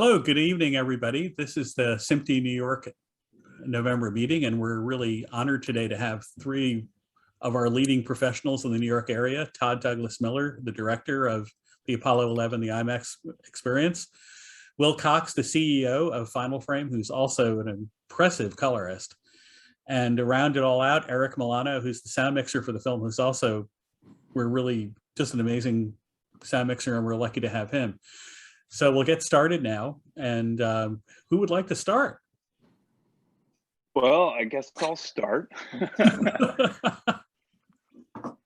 Hello, good evening, everybody. This is the SMPTE New York November meeting, and we're really honored today to have three of our leading professionals in the New York area. Todd Douglas Miller, the director of the Apollo 11, the IMAX experience. Will Cox, the CEO of Final Frame, who's also an impressive colorist. And to round it all out, Eric Milano, who's the sound mixer for the film, who's also, we're really just an amazing sound mixer, and we're lucky to have him. So we'll get started now. And who would like to start? Well, I guess I'll start.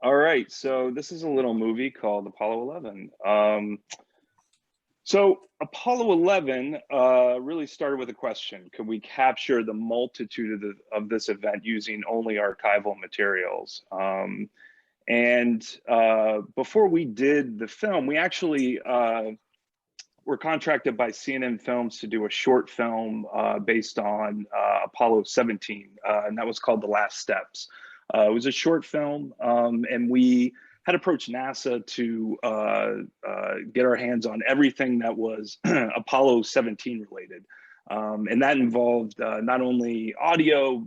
All right, so this is a little movie called Apollo 11. So Apollo 11 really started with a question: could we capture the multitude of this event using only archival materials? Before we did the film, we actually were contracted by CNN Films to do a short film based on Apollo 17, and that was called The Last Steps. It was a short film, and we had approached NASA to get our hands on everything that was Apollo 17 related. And that involved not only audio,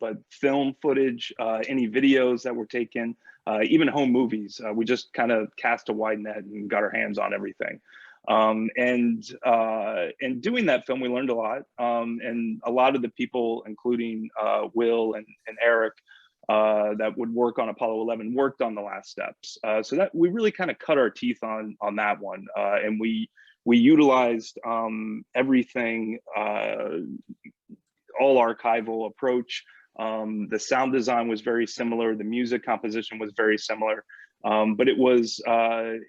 but film footage, any videos that were taken, even home movies. We just kind of cast a wide net and got our hands on everything. In doing that film, we learned a lot. And a lot of the people, including Will and Eric, that would work on Apollo 11 worked on The Last Steps. So that we really kind of cut our teeth on that one. And we utilized everything, all archival approach. The sound design was very similar. The music composition was very similar. But it was a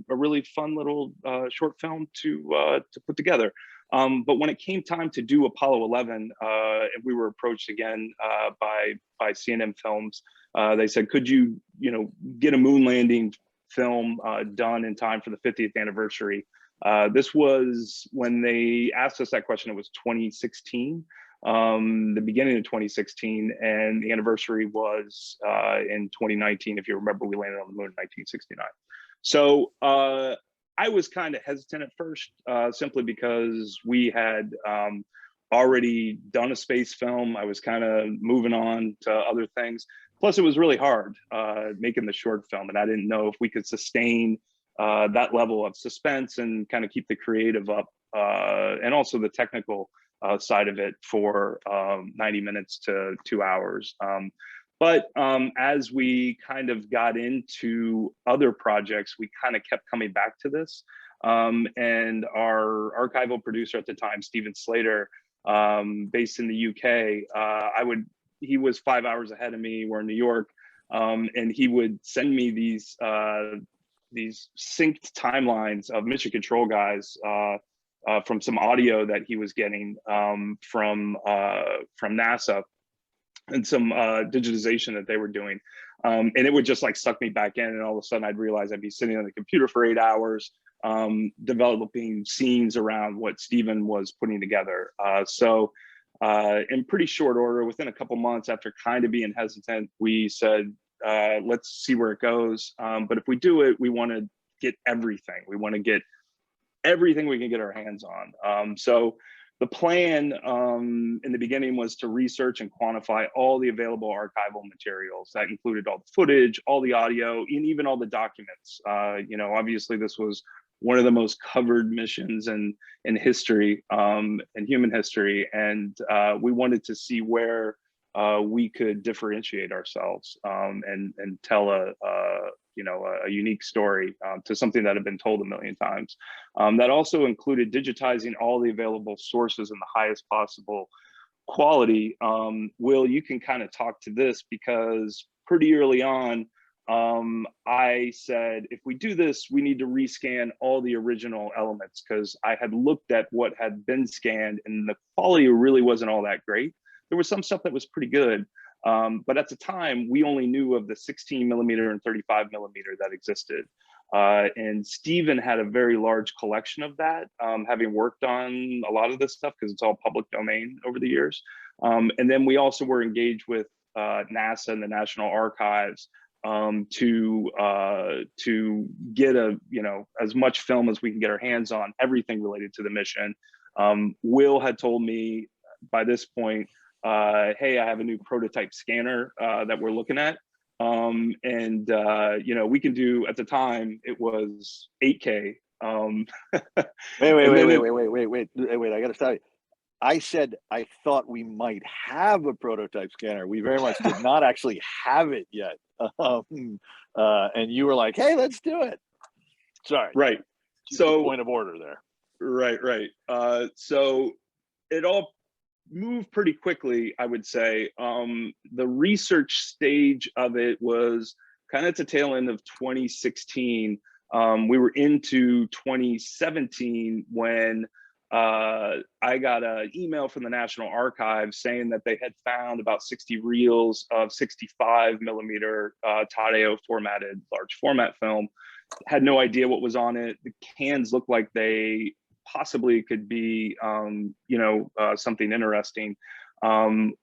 really fun little short film to put together. But when it came time to do Apollo 11, we were approached again by CNN Films. They said, "Could you get a moon landing film done in time for the 50th anniversary?" This was when they asked us that question. It was 2016. The beginning of 2016, and the anniversary was in 2019. If you remember, we landed on the moon in 1969. So I was kind of hesitant at first, simply because we had already done a space film. I was kind of moving on to other things. Plus, it was really hard making the short film, and I didn't know if we could sustain that level of suspense and kind of keep the creative up, and also the technical side of it for 90 minutes to 2 hours. But as we kind of got into other projects, we kind of kept coming back to this. And our archival producer at the time, Stephen Slater, based in the UK, he was 5 hours ahead of me. We're in New York, and he would send me these synced timelines of mission control guys from some audio that he was getting from NASA, and some digitization that they were doing. And it would just like suck me back in, and all of a sudden I'd realize I'd be sitting on the computer for 8 hours developing scenes around what Stephen was putting together. So in pretty short order, within a couple months after kind of being hesitant, we said, let's see where it goes. But if we do it, we want to get everything. We want to get everything we can get our hands on. So the plan in the beginning was to research and quantify all the available archival materials. That included all the footage, all the audio, and even all the documents. Obviously this was one of the most covered missions in history, in human history. And we wanted to see where we could differentiate ourselves and tell a unique story to something that had been told a million times. That also included digitizing all the available sources in the highest possible quality. Will, you can kind of talk to this, because pretty early on, I said, if we do this, we need to rescan all the original elements, because I had looked at what had been scanned and the quality really wasn't all that great. There was some stuff that was pretty good. But at the time, we only knew of the 16 millimeter and 35 millimeter that existed. And Stephen had a very large collection of that, having worked on a lot of this stuff, because it's all public domain over the years. And then we also were engaged with NASA and the National Archives to get as much film as we can get our hands on, everything related to the mission. Will had told me by this point, hey, I have a new prototype scanner that we're looking at. We can do, at the time, it was 8K. Wait, I gotta stop you. I said I thought we might have a prototype scanner. We very much did not actually have it yet. And you were like, hey, let's do it. Sorry. Right. So point of order there. Right. So it all moved pretty quickly, I would say. The research stage of it was kind of at the tail end of 2016. We were into 2017 when I got an email from the National Archives saying that they had found about 60 reels of 65 millimeter Tadeo formatted large format film. Had no idea what was on it. The cans looked like they possibly could be, something interesting.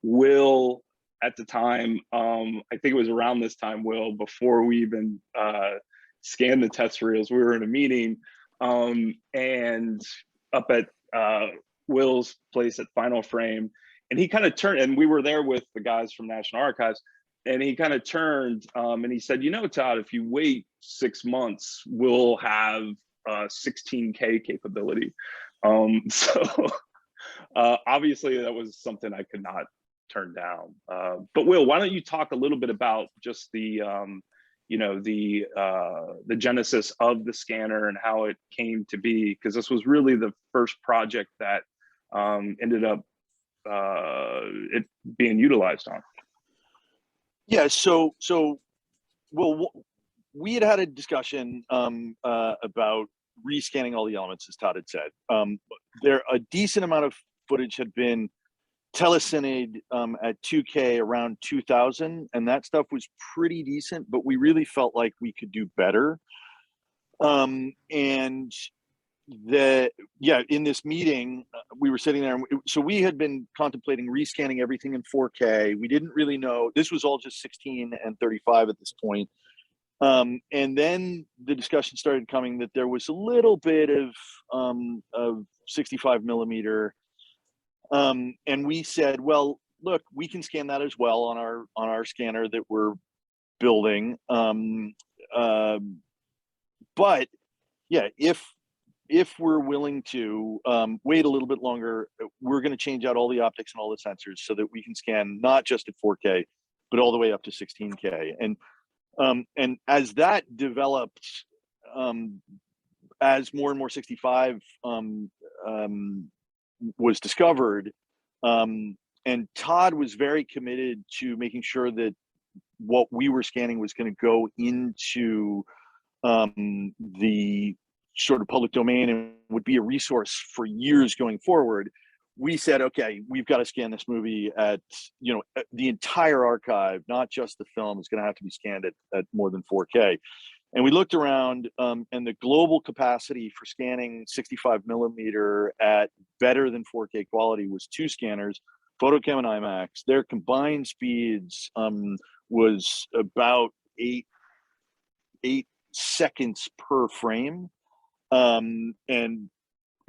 Will, at the time, I think it was around this time, Will, before we even scanned the test reels, we were in a meeting and up at Will's place at Final Frame, and he kind of turned, and we were there with the guys from National Archives, and he kind of turned and he said, Todd, if you wait 6 months, we'll have 16K capability. Obviously that was something I could not turn down. But Will, why don't you talk a little bit about just the genesis of the scanner and how it came to be, because this was really the first project that ended up it being utilized on. Yeah, so well, we had a discussion about rescanning all the elements, as Todd had said. A decent amount of footage had been telecined at 2K around 2000, and that stuff was pretty decent, but we really felt like we could do better. In this meeting, we were sitting there, and so we had been contemplating rescanning everything in 4K. We didn't really know, this was all just 16 and 35 at this point. And then the discussion started coming that there was a little bit of 65 millimeter. And we said, well, look, we can scan that as well on our scanner that we're building. But yeah, if we're willing to wait a little bit longer, we're going to change out all the optics and all the sensors so that we can scan not just at 4K, but all the way up to 16K. And as that developed, as more and more 65 was discovered, and Todd was very committed to making sure that what we were scanning was going to go into the sort of public domain and would be a resource for years going forward. We said, okay, we've got to scan this movie at, the entire archive, not just the film, is going to have to be scanned at more than 4K. And we looked around, and the global capacity for scanning 65 millimeter at better than 4K quality was 2 scanners, Photochem and IMAX. Their combined speeds was about 8 seconds per frame. And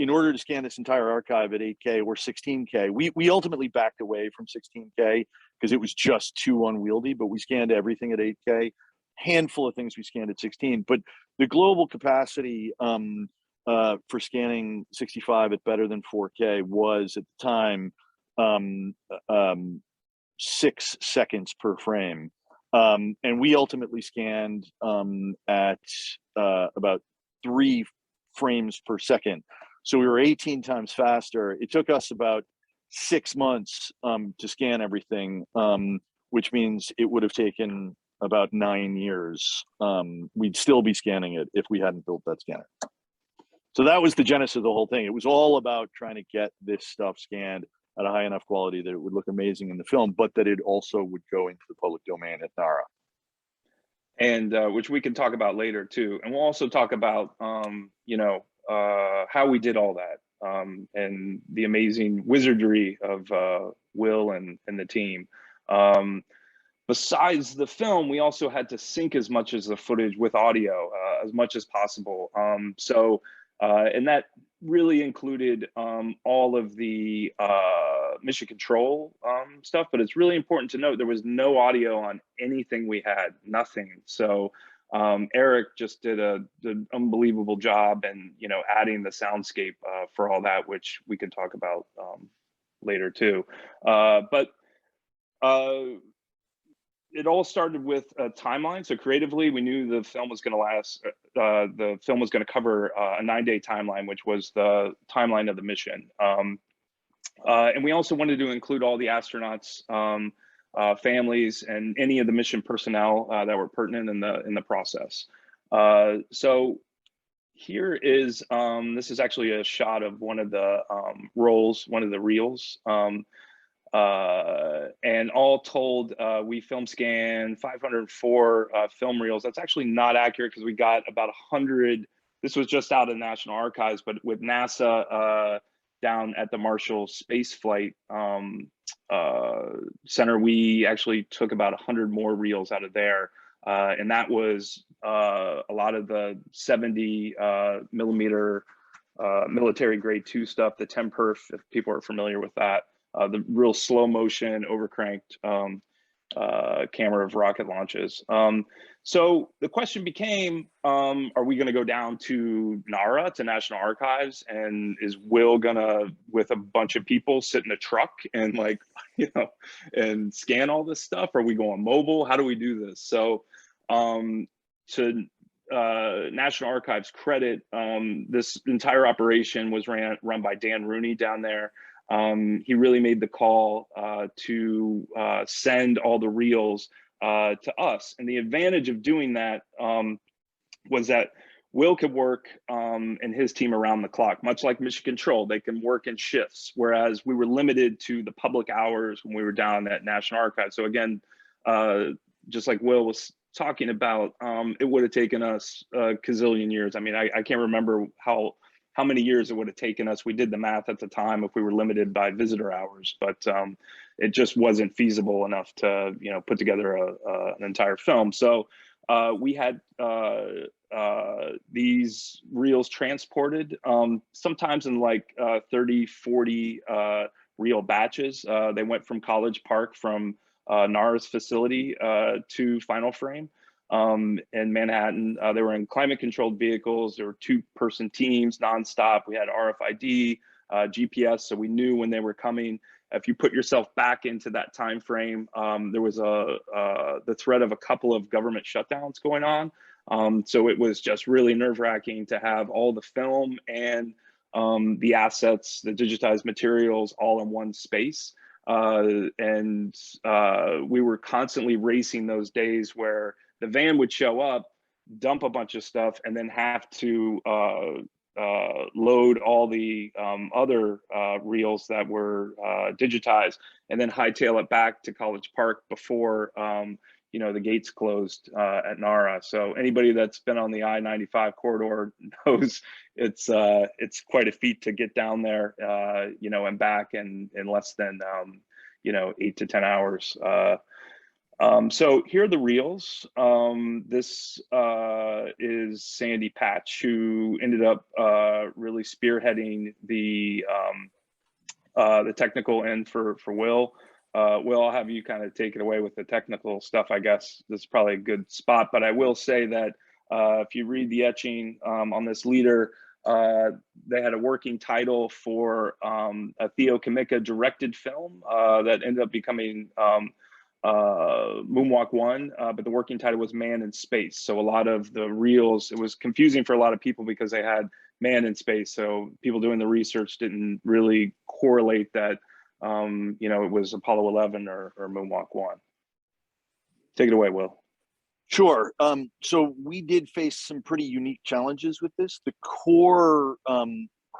in order to scan this entire archive at 8K or 16K, we ultimately backed away from 16K because it was just too unwieldy, but we scanned everything at 8K. Handful of things we scanned at 16, but the global capacity for scanning 65 at better than 4K was at the time 6 seconds per frame. And we ultimately scanned at about 3 frames per second. So we were 18 times faster. It took us about 6 months to scan everything, which means it would have taken about 9 years. We'd still be scanning it if we hadn't built that scanner. So that was the genesis of the whole thing. It was all about trying to get this stuff scanned at a high enough quality that it would look amazing in the film, but that it also would go into the public domain at NARA. And which we can talk about later too. And we'll also talk about, how we did all that and the amazing wizardry of Will and the team. besides the film, we also had to sync as much as the footage with audio, as much as possible. And that really included all of the mission control stuff, but it's really important to note there was no audio on anything we had, nothing. So Eric just did an unbelievable job, and adding the soundscape for all that, which we can talk about later too. But it all started with a timeline. So creatively, we knew the film was going to last. The film was going to cover a 9-day timeline, which was the timeline of the mission. And we also wanted to include all the astronauts, families, and any of the mission personnel that were pertinent in the process. So here is this is actually a shot of one of the rolls, one of the reels. And all told, we film scanned 504 film reels. That's actually not accurate because we got about 100. This was just out of the National Archives, but with NASA down at the Marshall Space Flight Center, we actually took about 100 more reels out of there. And that was a lot of the 70 millimeter military grade 2 stuff, the 10 perf, if people are familiar with that. The real slow motion, overcranked camera of rocket launches. So the question became, are we gonna go down to NARA, to National Archives, and is Will gonna, with a bunch of people, sit in a truck and and scan all this stuff? Are we going mobile? How do we do this? So to National Archives credit, this entire operation was run by Dan Rooney down there. He really made the call to send all the reels to us. And the advantage of doing that was that Will could work and his team around the clock, much like Mission Control. They can work in shifts, whereas we were limited to the public hours when we were down at National Archives. So again, just like Will was talking about, it would have taken us a gazillion years. I mean, I can't remember how many years it would have taken us. We did the math at the time if we were limited by visitor hours, but it just wasn't feasible enough to put together an entire film. So we had these reels transported, sometimes in like 30, 40 reel batches. They went from College Park, from NARA's facility to Final Frame. In Manhattan. They were in climate controlled vehicles. There were 2-person teams nonstop. We had RFID, GPS, so we knew when they were coming. If you put yourself back into that time frame, there was the threat of a couple of government shutdowns going on. So it was just really nerve-wracking to have all the film and the assets, the digitized materials, all in one space. And we were constantly racing those days where the van would show up, dump a bunch of stuff, and then have to load all the other reels that were digitized, and then hightail it back to College Park before the gates closed at NARA. So anybody that's been on the I-95 corridor knows it's quite a feat to get down there, and back in less than 8 to 10 hours. So here are the reels. This is Sandy Patch, who ended up really spearheading the technical end for Will. Will, I'll have you kind of take it away with the technical stuff. I guess this is probably a good spot, but I will say that if you read the etching on this leader, they had a working title for a Theo Kamika directed film that ended up becoming Moonwalk 1, but the working title was Man in Space. So a lot of the reels, it was confusing for a lot of people because they had Man in Space. So people doing the research didn't really correlate that, it was Apollo 11 or Moonwalk 1. Take it away, Will. Sure. So we did face some pretty unique challenges with this. The core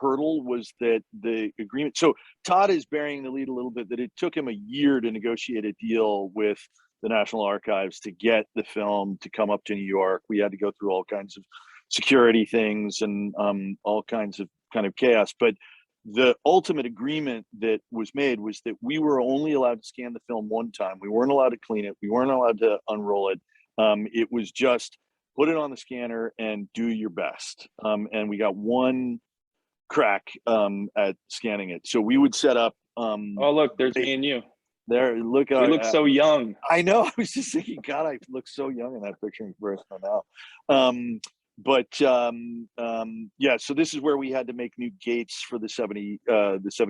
hurdle was that the agreement, so Todd is bearing the lead a little bit, that it took him a year to negotiate a deal with the National Archives to get the film to come up to New York. We had to go through all kinds of security things and all kinds of kind of chaos, but the ultimate agreement that was made was that we were only allowed to scan the film one time. We weren't allowed to clean it. We weren't allowed to unroll it. It was just put it on the scanner and do your best. And we got one crack at scanning it. So we would set up. Oh, look, there's me and you. There, look. We look so young. I know. I was just thinking, God, I look so young in that picture in comparison to now. Yeah, so this is where we had to make new gates for the 70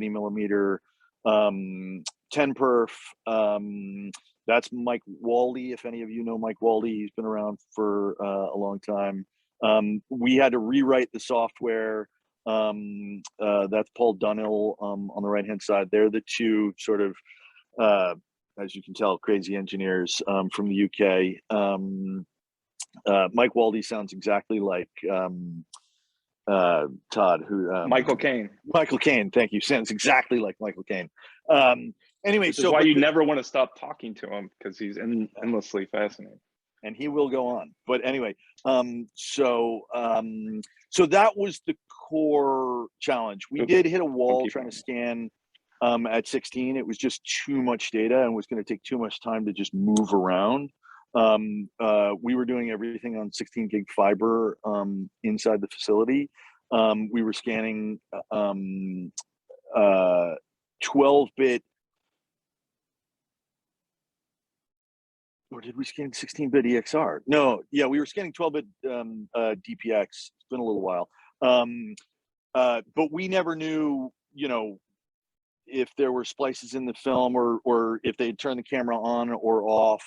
millimeter 10 perf. That's Mike Waldy. If any of you know Mike Waldy, he's been around for a long time. We had to rewrite the software. That's Paul Dunhill on the right hand side. They're the two sort of, as you can tell, crazy engineers from the UK. Mike Waldy sounds exactly like Todd, who Michael Caine. Michael Caine, thank you. Sounds exactly like Michael Caine. Anyway, so why you never want to stop talking to him, because he's endlessly fascinating, and he will go on. But anyway, so that was the core challenge. We did hit a wall trying to scan at 16. It was just too much data and was going to take too much time to just move around. We were doing everything on 16 gig fiber inside the facility. We were scanning 12-bit, or did we scan 16-bit EXR? No, yeah, we were scanning 12-bit DPX. It's been a little while. But we never knew, if there were splices in the film or if they'd turn the camera on or off.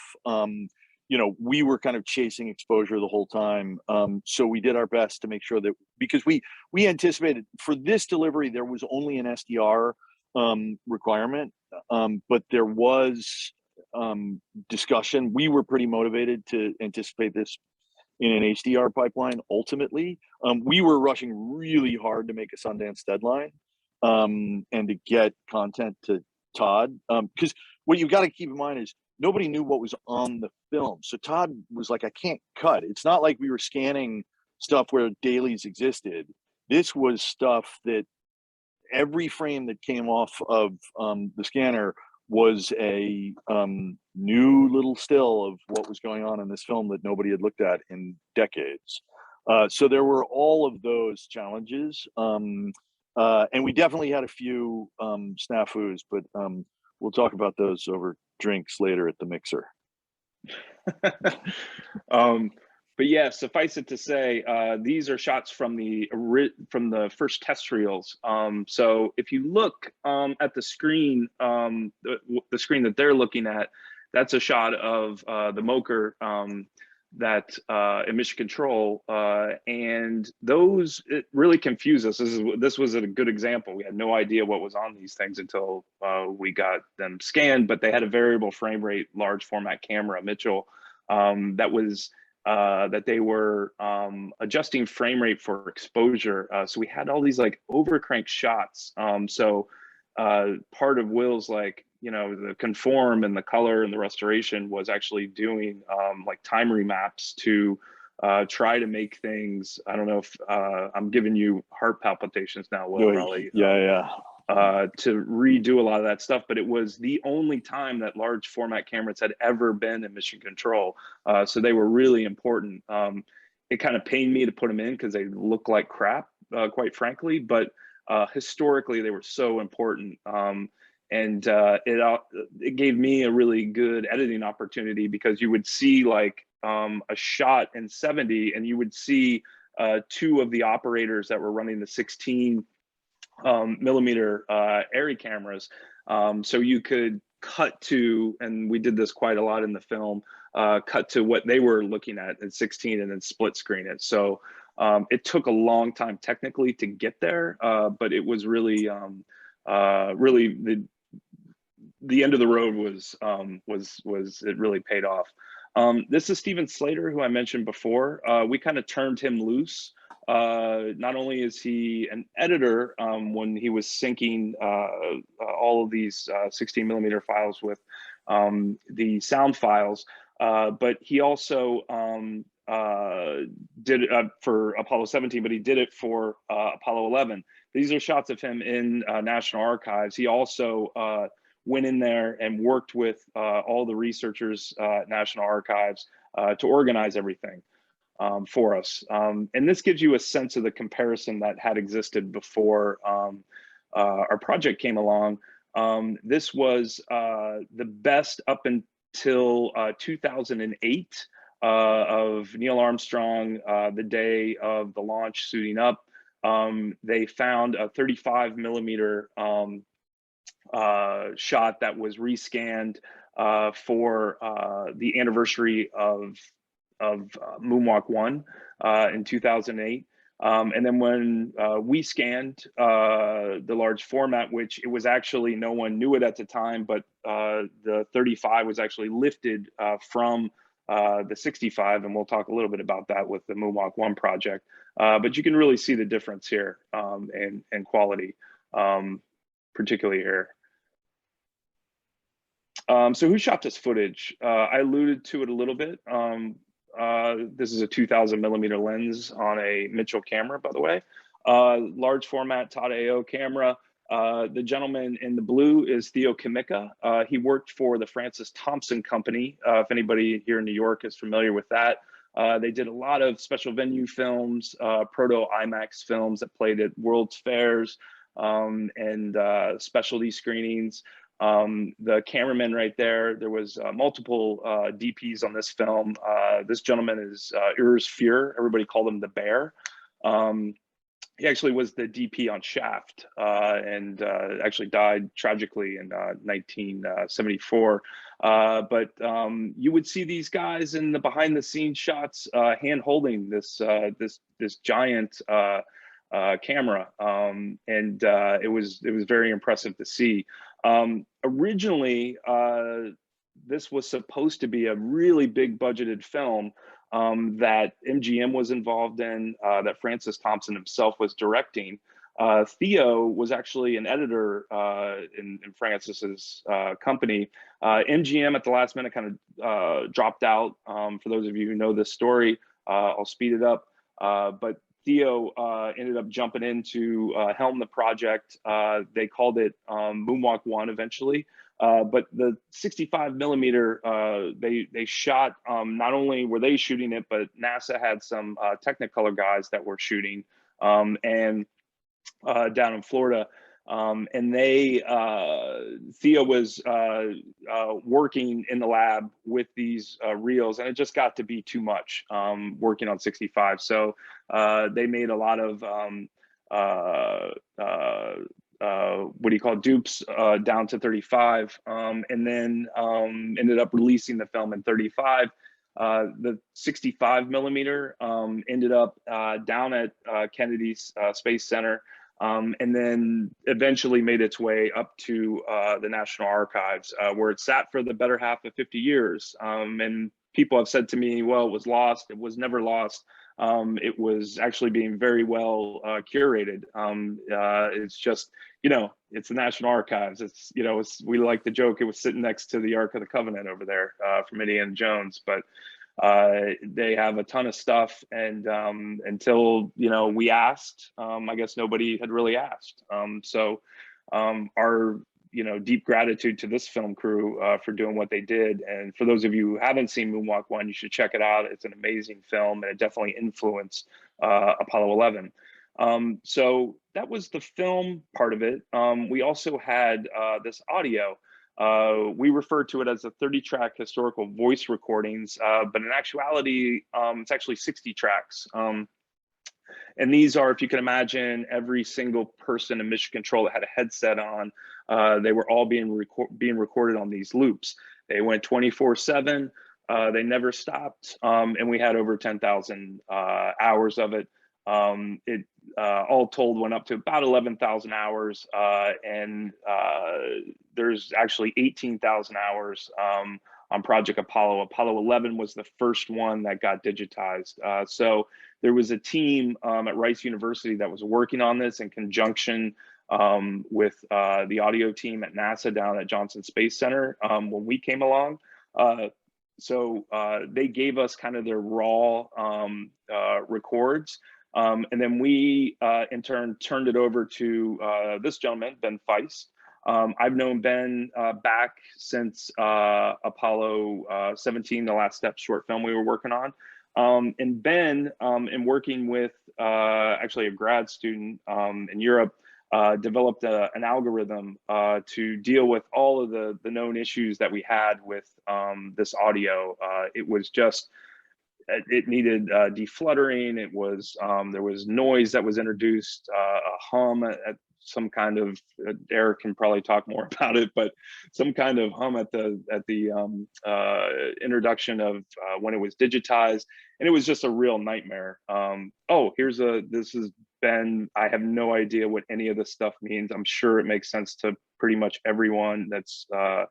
We were kind of chasing exposure the whole time. So we did our best to make sure that, because we anticipated for this delivery, there was only an SDR requirement, but there was discussion. We were pretty motivated to anticipate this in an HDR pipeline. Ultimately, we were rushing really hard to make a Sundance deadline and to get content to Todd. Because what you've got to keep in mind is nobody knew what was on the film. So Todd was like, I can't cut. It's not like we were scanning stuff where dailies existed. This was stuff that every frame that came off of the scanner was a new little still of what was going on in this film that nobody had looked at in decades. So there were all of those challenges. And we definitely had a few snafus, but we'll talk about those over drinks later at the mixer. But yeah, suffice it to say, these are shots from the first test reels. So if you look at the screen, the screen that they're looking at, that's a shot of the Mocher that emission control, and those, it really confused us. This was a good example. We had no idea what was on these things until we got them scanned, but they had a variable frame rate, large format camera, Mitchell, that they were adjusting frame rate for exposure. So we had all these like overcrank shots. So part of Will's the conform and the color and the restoration was actually doing like time remaps to try to make things. I don't know if I'm giving you heart palpitations now, Will. Probably. Yeah. To redo a lot of that stuff, but it was the only time that large format cameras had ever been in mission control. So they were really important. It kind of pained me to put them in because they look like crap, quite frankly, but historically they were so important. And it gave me a really good editing opportunity, because you would see like a shot in 70 and you would see two of the operators that were running the 16 millimeter ARRI cameras. So you could cut to, and we did this quite a lot in the film, cut to what they were looking at 16 and then split screen it. So it took a long time technically to get there, but it was really, really the end of the road was it really paid off. This is Steven Slater, who I mentioned before. We kind of turned him loose. Not only is he an editor when he was syncing all of these 16 millimeter files with the sound files, but he also did it for Apollo 17, but he did it for Apollo 11. These are shots of him in National Archives. He also went in there and worked with all the researchers at National Archives to organize everything for us. And this gives you a sense of the comparison that had existed before our project came along. This was the best up until 2008 of Neil Armstrong, the day of the launch, suiting up. They found a 35 millimeter shot that was rescanned for the anniversary of Moonwalk 1 in 2008. And then when we scanned the large format, which it was actually, no one knew it at the time, but the 35 was actually lifted from the 65, and we'll talk a little bit about that with the Moonwalk 1 project. But you can really see the difference here in quality, particularly here. So who shot this footage? I alluded to it a little bit. This is a 2000 millimeter lens on a Mitchell camera, by the way. Large format Todd AO camera. The gentleman in the blue is Theo Kimicka. He worked for the Francis Thompson Company. If anybody here in New York is familiar with that, they did a lot of special venue films, proto IMAX films that played at World's Fairs and specialty screenings. The cameraman right there, there was multiple DPs on this film. This gentleman is Urs Fuhr. Everybody called him the Bear. He actually was the DP on Shaft and actually died tragically in 1974. But you would see these guys in the behind the scenes shots hand holding this giant camera, and it was very impressive to see. Originally, this was supposed to be a really big budgeted film that MGM was involved in, that Francis Thompson himself was directing. Theo was actually an editor in Francis's company. MGM at the last minute kind of dropped out. For those of you who know this story, I'll speed it up. But Theo ended up jumping in to helm the project. They called it Moonwalk 1 eventually. But the 65 millimeter, they shot, not only were they shooting it, but NASA had some Technicolor guys that were shooting and down in Florida. And Theo was working in the lab with these reels, and it just got to be too much working on 65. So they made a lot of what do you call dupes down to 35, and then ended up releasing the film in 35. The 65 millimeter ended up down at Kennedy's Space Center, and then eventually made its way up to the National Archives, where it sat for the better half of 50 years. And people have said to me, well, it was lost. It was never lost. It was actually being very well curated. It's just, you know, it's the National Archives. It's, you know, we like to joke it was sitting next to the Ark of the Covenant over there from Indiana Jones, but they have a ton of stuff, and until, you know, we asked, I guess nobody had really asked. So our, you know, deep gratitude to this film crew for doing what they did. And for those of you who haven't seen Moonwalk 1, you should check it out. It's an amazing film, and it definitely influenced Apollo 11. So that was the film part of it. We also had this audio. We refer to it as a 30-track historical voice recordings, but in actuality, it's actually 60 tracks. And these are, if you can imagine, every single person in Mission Control that had a headset on, they were all being recorded on these loops. They went 24/7. They never stopped, and we had over 10,000 hours of it. It all told went up to about 11,000 hours, and there's actually 18,000 hours on Project Apollo. Apollo 11 was the first one that got digitized. So there was a team at Rice University that was working on this in conjunction with the audio team at NASA down at Johnson Space Center when we came along. So they gave us kind of their raw records. And then we, in turn, turned it over to this gentleman, Ben Feist. I've known Ben back since Apollo 17, the Last Step short film we were working on. And Ben, in working with actually a grad student in Europe, developed an algorithm to deal with all of the known issues that we had with this audio. It was just, it needed defluttering. It was, there was noise that was introduced, a hum at some kind of, Eric can probably talk more about it, but some kind of hum at the introduction of when it was digitized, and it was just a real nightmare. Oh, this is Ben. I have no idea what any of this stuff means. I'm sure it makes sense to pretty much everyone that's on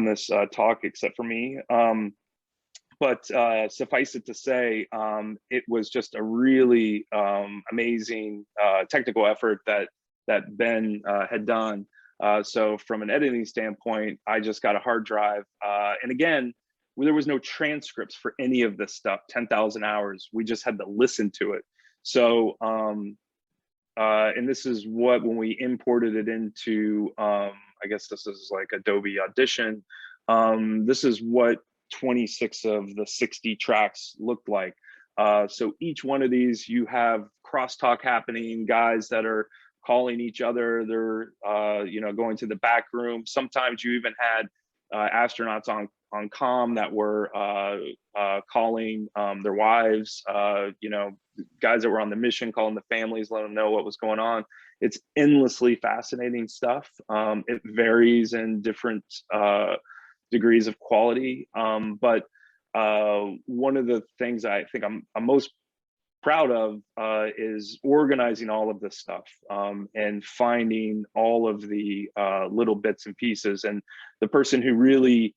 this talk except for me. But suffice it to say, it was just a really amazing technical effort that Ben had done. So from an editing standpoint, I just got a hard drive. And again, there was no transcripts for any of this stuff, 10,000 hours. We just had to listen to it. So, and this is what, when we imported it into, I guess this is like Adobe Audition, this is what 26 of the 60 tracks looked like. So each one of these, you have crosstalk happening, guys that are calling each other, they're going to the back room. Sometimes you even had astronauts on comm that were calling their wives, guys that were on the mission, calling the families, letting them know what was going on. It's endlessly fascinating stuff. It varies in different degrees of quality. But one of the things I think I'm most proud of is organizing all of this stuff and finding all of the little bits and pieces. And the person who really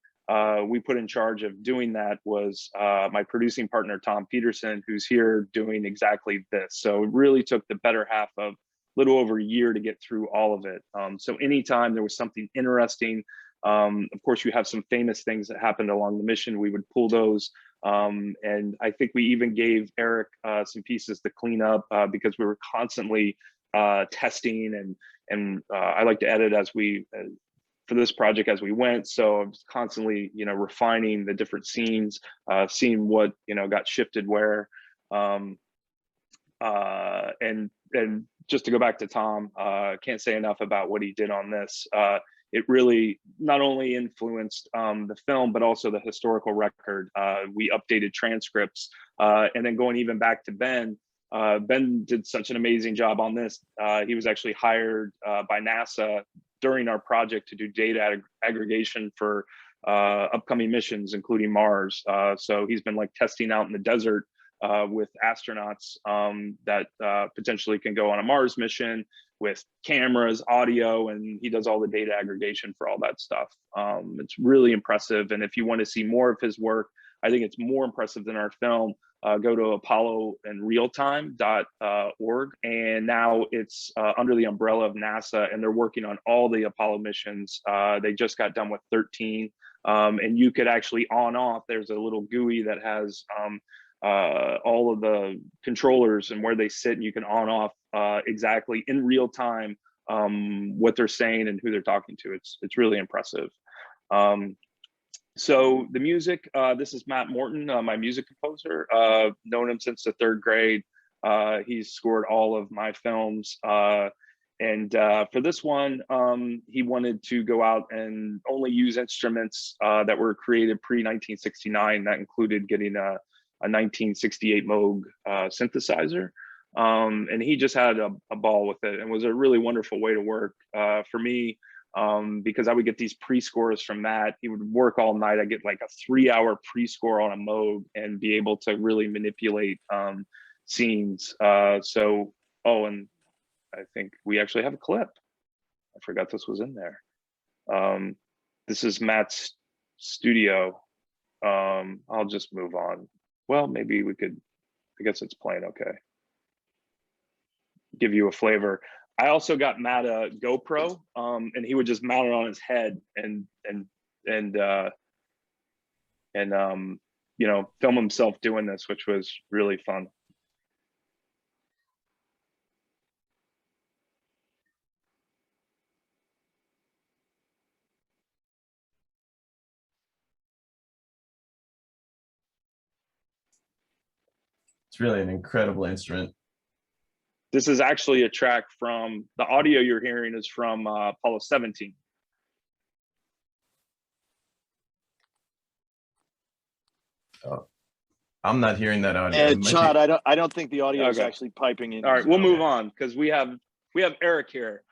we put in charge of doing that was my producing partner, Tom Peterson, who's here doing exactly this. So it really took the better half of a little over a year to get through all of it. So anytime there was something interesting, of course, you have some famous things that happened along the mission, we would pull those. And I think we even gave Eric some pieces to clean up because we were constantly testing, and I like to edit as we, for this project as we went. So I was constantly, refining the different scenes, seeing what, got shifted where. And just to go back to Tom, can't say enough about what he did on this. It really not only influenced the film, but also the historical record. We updated transcripts, and then going even back to Ben, Ben did such an amazing job on this. He was actually hired by NASA during our project to do data aggregation for upcoming missions, including Mars. So he's been like testing out in the desert with astronauts that potentially can go on a Mars mission with cameras, audio, and he does all the data aggregation for all that stuff. It's really impressive. And if you want to see more of his work, I think it's more impressive than our film. Go to apolloandrealtime.org. And now it's under the umbrella of NASA, and they're working on all the Apollo missions. They just got done with 13. And you could actually on off, there's a little GUI that has all of the controllers and where they sit, and you can on off exactly in real time what they're saying and who they're talking to. It's really impressive. So the music, this is Matt Morton, my music composer. Known him since the 3rd grade. He's scored all of my films. And for this one, he wanted to go out and only use instruments that were created pre-1969. That included getting a 1968 Moog synthesizer. And he just had a ball with it, and was a really wonderful way to work for me, because I would get these pre-scores from Matt. He would work all night. I get like a 3-hour pre-score on a Moog and be able to really manipulate scenes. So, oh, and I think we actually have a clip. I forgot this was in there. This is Matt's studio. I'll just move on. Well, maybe we could, I guess it's playing okay. Give you a flavor. I also got Matt a GoPro, and he would just mount it on his head and you know, film himself doing this, which was really fun. It's really an incredible instrument. This is actually a track from, the audio you're hearing is from Apollo 17. Oh, I'm not hearing that audio. And Todd, I don't think the audio is actually piping in. All right, we'll move on because we have Eric here,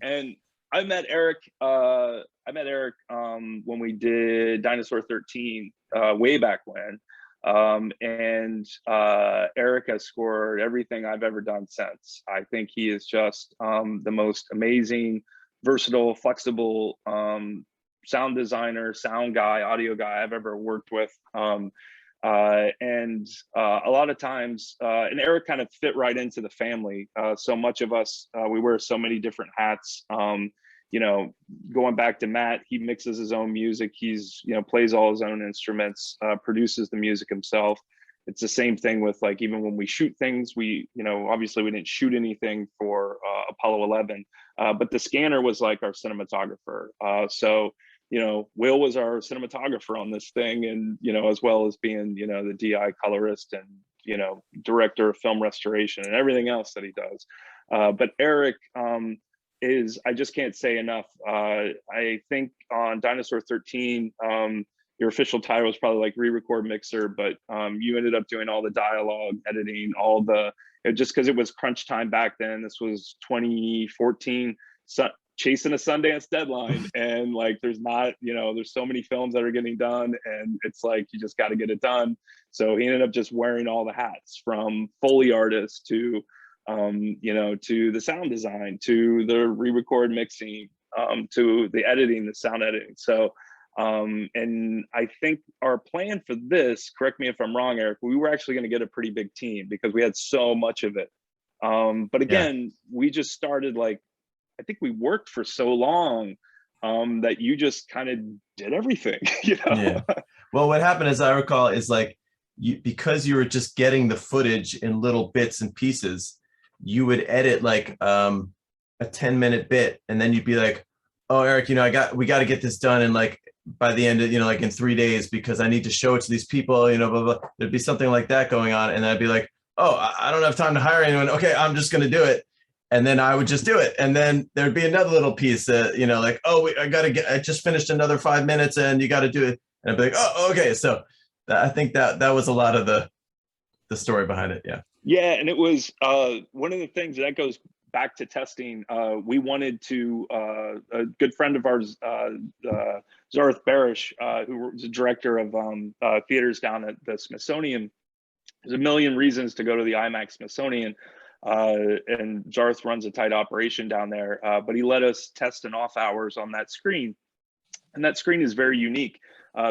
and I met Eric. When we did Dinosaur 13 way back when, and Eric has scored everything I've ever done since. I think he is just the most amazing, versatile, flexible sound designer, sound guy, audio guy I've ever worked with. And a lot of times, and Eric kind of fit right into the family. So much of us, we wear so many different hats. You know, going back to Matt, he mixes his own music. He's, you know, plays all his own instruments, produces the music himself. It's the same thing with, like, even when we shoot things, we, you know, obviously we didn't shoot anything for Apollo 11, but the scanner was like our cinematographer. So, you know, Will was our cinematographer on this thing, and, you know, as well as being, you know, the DI colorist and, you know, director of film restoration and everything else that he does. But Eric is, I just can't say enough. I think on Dinosaur 13, your official title was probably like re-record mixer, but you ended up doing all the dialogue, editing, all the, just because it was crunch time back then. This was 2014. So, chasing a Sundance deadline, and like there's not, you know, there's so many films that are getting done, and it's like you just got to get it done. So he ended up just wearing all the hats, from Foley artist to you know, to the sound design, to the re-record mixing, to the editing, the sound editing. So and I think our plan for this, correct me if I'm wrong, Eric, we were actually going to get a pretty big team because we had so much of it. But again, we just started, like, I think we worked for so long that you just kind of did everything, you know? Yeah. Well, what happened, as I recall, is like, because you were just getting the footage in little bits and pieces, you would edit like a 10-minute bit, and then you'd be like, oh, Eric, you know, we got to get this done in, like, by the end of, you know, like in 3 days, because I need to show it to these people, you know, blah, blah. There'd be something like that going on. And I'd be like, oh, I don't have time to hire anyone. Okay, I'm just going to do it. And then I would just do it. And then there'd be another little piece that, you know, like, oh, I just finished another 5 minutes and you got to do it. And I'd be like, oh, okay. So I think that was a lot of the story behind it. Yeah. Yeah. And it was one of the things that goes back to testing. We wanted to, a good friend of ours, Zareth Barish, who was the director of theaters down at the Smithsonian. There's a million reasons to go to the IMAX Smithsonian. And Zareth runs a tight operation down there, but he let us test in off hours on that screen. And that screen is very unique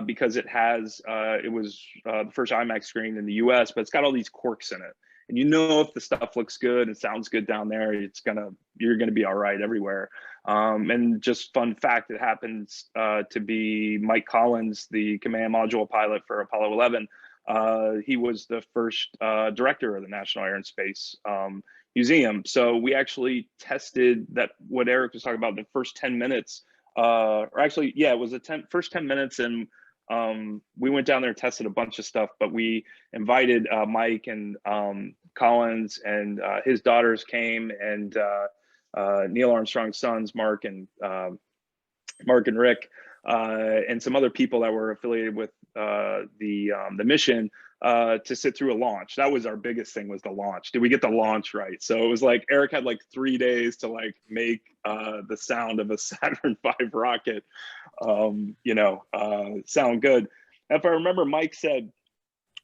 because it has, it was the first IMAX screen in the US, but it's got all these corks in it. And you know, if the stuff looks good and sounds good down there, you're gonna be all right everywhere. And just fun fact, it happens to be Mike Collins, the command module pilot for Apollo 11. He was the first director of the National Air and Space Museum. So we actually tested that, what Eric was talking about, the first 10 minutes, or actually, yeah, it was the first 10 minutes. And we went down there and tested a bunch of stuff, but we invited Mike and Collins, and his daughters came, and Neil Armstrong's sons, Mark and Rick, and some other people that were affiliated with the mission to sit through a launch. That was our biggest thing, was the launch. Did we get the launch right? So it was like Eric had like 3 days to like make the sound of a Saturn V rocket, you know, sound good. If I remember, Mike said,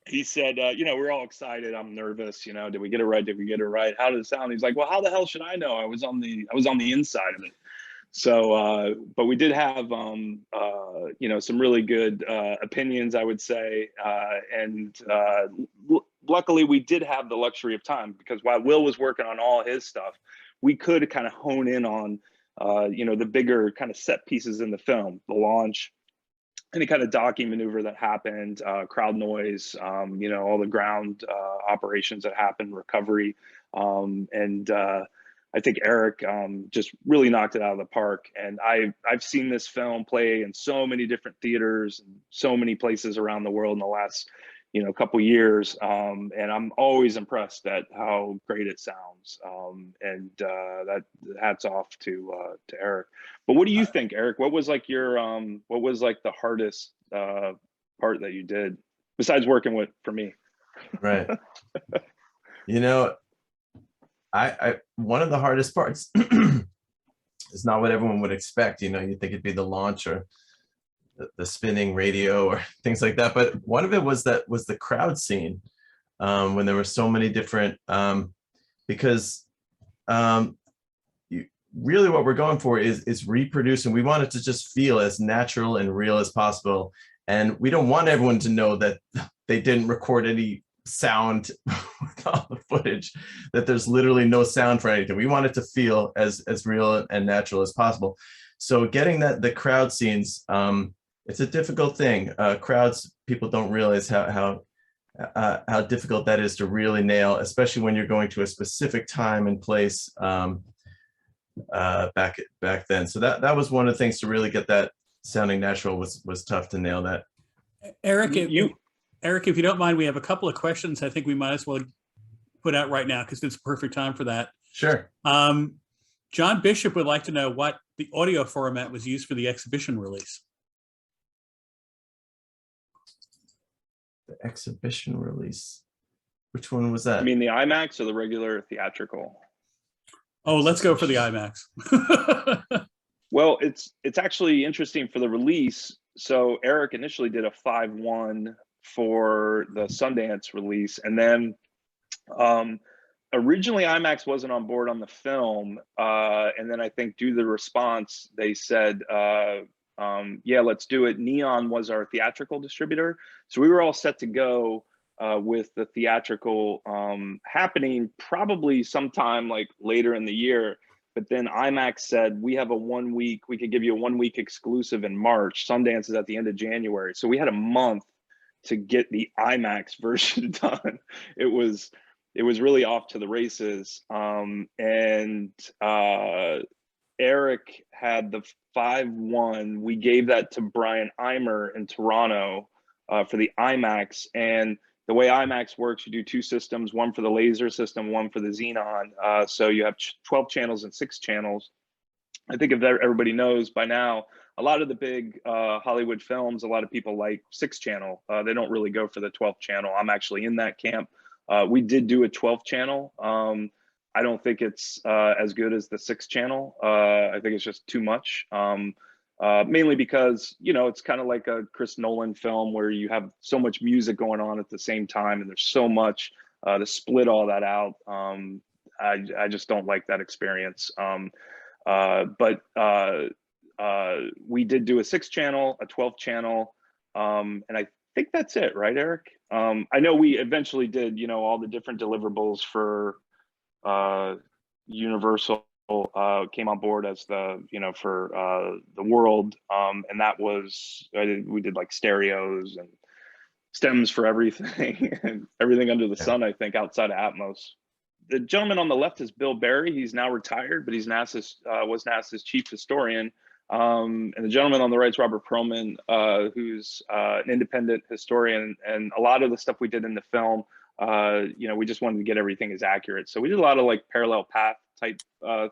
he said, you know, we're all excited. I'm nervous. You know, did we get it right? Did we get it right? How did it sound? He's like, well, how the hell should I know? I was on the inside of it. So, but we did have, you know, some really good opinions, I would say. And luckily we did have the luxury of time, because while Will was working on all his stuff, we could kind of hone in on, you know, the bigger kind of set pieces in the film, the launch, any kind of docking maneuver that happened, crowd noise, all the ground operations that happened, recovery. And I think Eric just really knocked it out of the park. And I've seen this film play in so many different theaters, and so many places around the world in the last couple years, and I'm always impressed at how great it sounds. And that hats off to Eric. But what do you think, Eric? What was like your what was like the hardest part that you did besides working for me? Right. I one of the hardest parts is not what everyone would expect. You think it'd be the launch or the spinning radio or things like that, but one of it was the crowd scene, when there were so many different, because really what we're going for is reproducing. We want it to just feel as natural and real as possible, and we don't want everyone to know that they didn't record any sound with all the footage, that there's literally no sound for anything. We want it to feel as real and natural as possible. So getting the crowd scenes, it's a difficult thing. Crowds, people don't realize how difficult that is to really nail, especially when you're going to a specific time and place back then. So that was one of the things to really get that sounding natural was tough to nail that. Eric, if you don't mind, we have a couple of questions I think we might as well put out right now because it's a perfect time for that. Sure. John Bishop would like to know what the audio format was used for the exhibition release. The exhibition release. Which one was that? I mean, the IMAX or the regular theatrical? Oh, let's go for the IMAX. Well, it's actually interesting for the release. So Eric initially did a 5:1 for the Sundance release, and then originally IMAX wasn't on board on the film, and then I think due to the response, they said, yeah, let's do it. Neon was our theatrical distributor, so we were all set to go with the theatrical happening probably sometime like later in the year. But then IMAX said, we have we could give you a 1 week exclusive in March. Sundance is at the end of January. So we had a month to get the IMAX version done. It was really off to the races. And Eric had the 5:1. We gave that to Brian Eimer in Toronto for the IMAX. And the way IMAX works, you do two systems, one for the laser system, one for the xenon. So you have 12 channels and 6 channels. I think if everybody knows by now, a lot of the big Hollywood films, a lot of people like 6 channel. They don't really go for the 12th channel. I'm actually in that camp. We did do a 12th channel. I don't think it's as good as the 6 channel. I think it's just too much. Mainly because, it's kind of like a Chris Nolan film where you have so much music going on at the same time, and there's so much to split all that out. I just don't like that experience. But we did do a 6 channel, a 12 channel, and I think that's it, right, Eric? I know we eventually did, all the different deliverables for Universal. Came on board as the for the world, and that was we did like stereos and stems for everything and everything under the sun, I think, outside of Atmos. The gentleman on the left is Bill Berry. He's now retired, but he's NASA's was NASA's chief historian. And the gentleman on the right is Robert Perlman, who's an independent historian. And a lot of the stuff we did in the film, we just wanted to get everything as accurate. So we did a lot of like parallel path type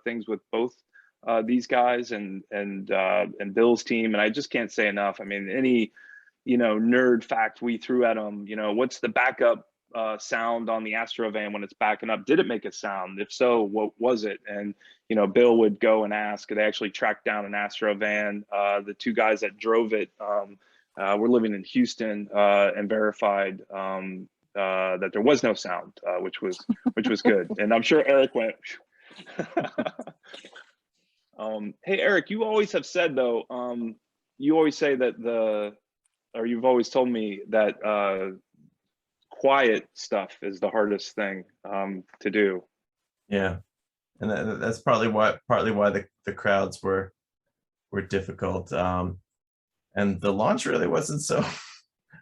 things with both these guys and Bill's team. And I just can't say enough. I mean, any, nerd fact we threw at them, what's the backup sound on the Astrovan when it's backing up? Did it make a sound? If so, what was it? And Bill would go and ask. They actually tracked down an Astrovan. The 2 guys that drove it were living in Houston and verified that there was no sound, which was good. And I'm sure Eric went. Hey Eric, you always have said though, you always say that you've always told me that quiet stuff is the hardest thing to do. Yeah, and that's partly why the crowds were difficult. and the launch really wasn't so.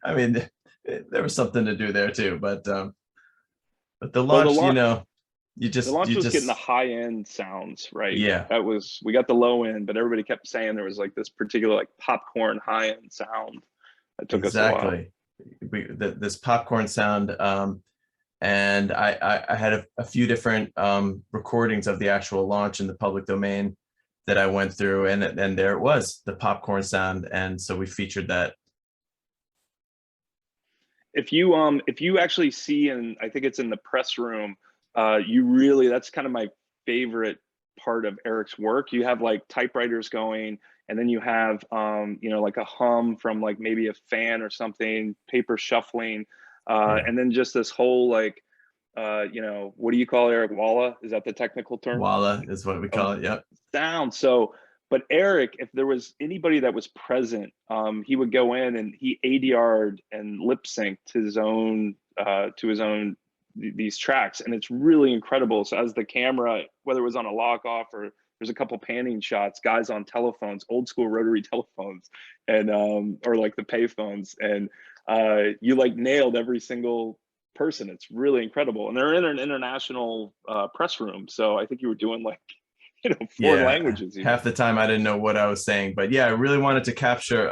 I mean, there was something to do there too, but the Well, launch, you know, the launch was getting the high end sounds, right? Yeah. We got the low end, but everybody kept saying there was like this particular like popcorn high end sound that took us a while. This popcorn sound, and I had a few different recordings of the actual launch in the public domain that I went through, and there it was, the popcorn sound, and so we featured that. If you actually see, and I think it's in the press room, that's kind of my favorite part of Eric's work. You have like typewriters going, and then you have you know, like a hum from like maybe a fan or something, paper shuffling, and then just this whole like you know, what do you call it, Eric? Walla? Is that the technical term? Walla is what we call it. Yep. Sound. So, but Eric, if there was anybody that was present, he would go in and he ADR'd and lip synced his own these tracks, and it's really incredible. So as the camera, whether it was on a lock off or there's a couple panning shots, guys on telephones, old school rotary telephones, and or like the pay phones, and you like nailed every single person. It's really incredible, and they're in an international press room, so I think you were doing like, you know, foreign languages even. Half the time I didn't know what I was saying, but yeah, I really wanted to capture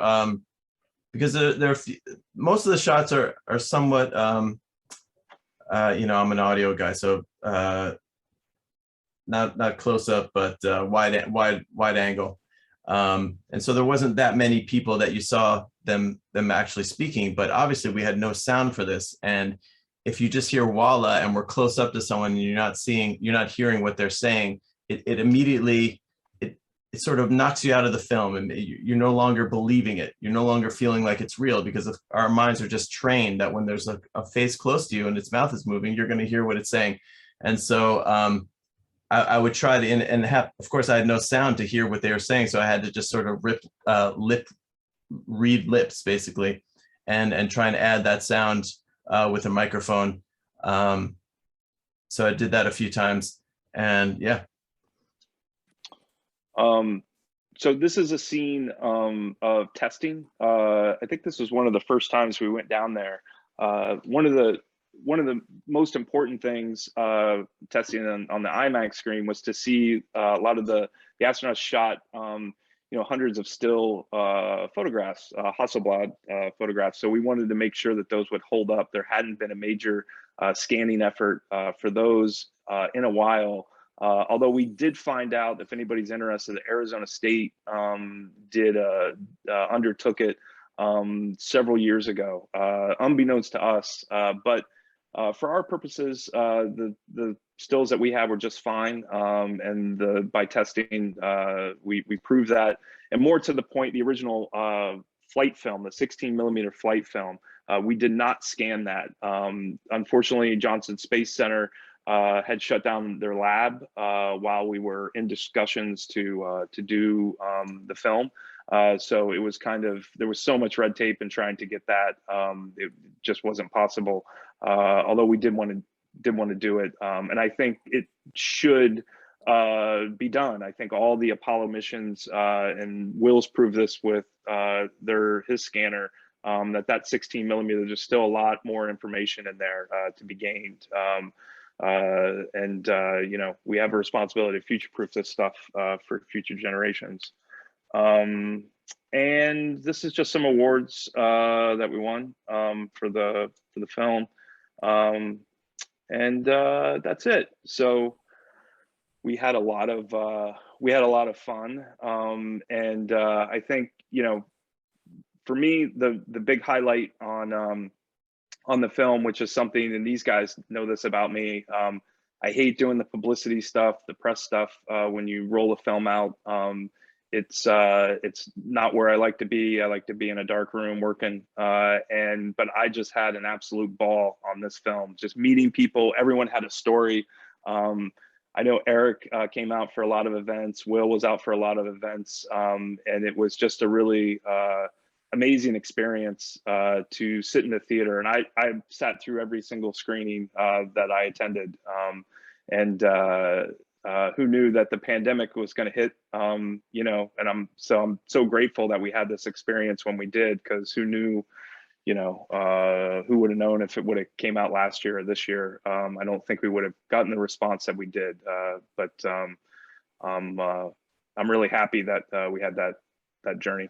because there are most of the shots are somewhat you know, I'm an audio guy, so not close up, but wide angle, and so there wasn't that many people that you saw them actually speaking, but obviously we had no sound for this, and if you just hear Walla and we're close up to someone and you're not hearing what they're saying, it immediately it sort of knocks you out of the film, and you're no longer believing it. You're no longer feeling like it's real, because our minds are just trained that when there's a face close to you and its mouth is moving, you're going to hear what it's saying. And so I would try to, and of course I had no sound to hear what they were saying, so I had to just sort of read lips basically, and try and add that sound with a microphone. So I did that a few times, and yeah. So this is a scene of testing. I think this was one of the first times we went down there. One of the most important things testing on the IMAX screen was to see a lot of the astronauts shot you know, hundreds of still photographs, Hasselblad photographs. So we wanted to make sure that those would hold up. There hadn't been a major scanning effort for those in a while. Although we did find out, if anybody's interested, Arizona State undertook it several years ago, unbeknownst to us. But for our purposes, the stills that we have were just fine, and by testing, we proved that. And more to the point, the original flight film, the 16mm flight film, we did not scan that. Unfortunately, Johnson Space Center had shut down their lab while we were in discussions to do the film. So it was there was so much red tape in trying to get that. It just wasn't possible. Although we did want to do it, and I think it should be done. I think all the Apollo missions, and Will's proved this with his scanner, that 16mm, there's still a lot more information in there to be gained. You know, we have a responsibility to future-proof this stuff for future generations. And this is just some awards that we won for the film, and that's it. So we had a lot of fun, and I think, you know, for me, the big highlight on the film, which is something, and these guys know this about me, I hate doing the publicity stuff, the press stuff, when you roll a film out. It's not where I like to be. I like to be in a dark room working, but I just had an absolute ball on this film, just meeting people. Everyone had a story. I know Eric came out for a lot of events. Will was out for a lot of events, and it was just a really amazing experience to sit in the theater. And I sat through every single screening that I attended, and who knew that the pandemic was going to hit, you know, and I'm so grateful that we had this experience when we did, because who knew, you know, who would have known if it would have came out last year or this year. I don't think we would have gotten the response that we did, but I'm really happy that we had that journey.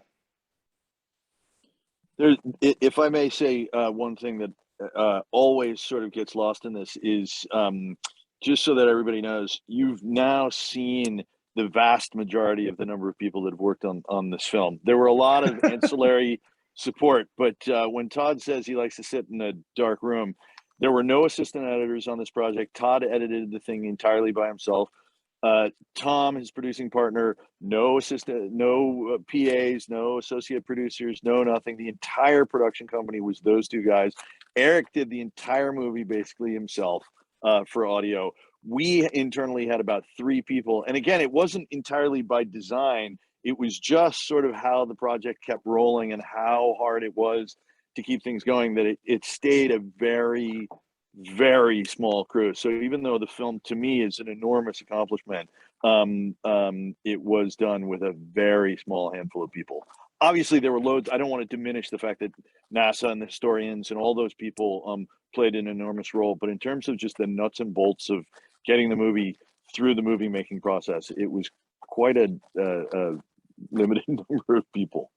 There, if I may say one thing that always sort of gets lost in this is, just so that everybody knows, you've now seen the vast majority of the number of people that have worked on this film. There were a lot of ancillary support, but when Todd says he likes to sit in a dark room, there were no assistant editors on this project. Todd edited the thing entirely by himself. Tom, his producing partner, no assistant, no PAs, no associate producers, no nothing. The entire production company was those two guys. Eric did the entire movie basically himself for audio. We internally had about 3 people. And again, it wasn't entirely by design. It was just sort of how the project kept rolling and how hard it was to keep things going, that it stayed a very, very small crew. So even though the film to me is an enormous accomplishment, it was done with a very small handful of people. Obviously there were loads. I don't want to diminish the fact that NASA and the historians and all those people played an enormous role, but in terms of just the nuts and bolts of getting the movie through the movie making process, it was quite a limited number of people.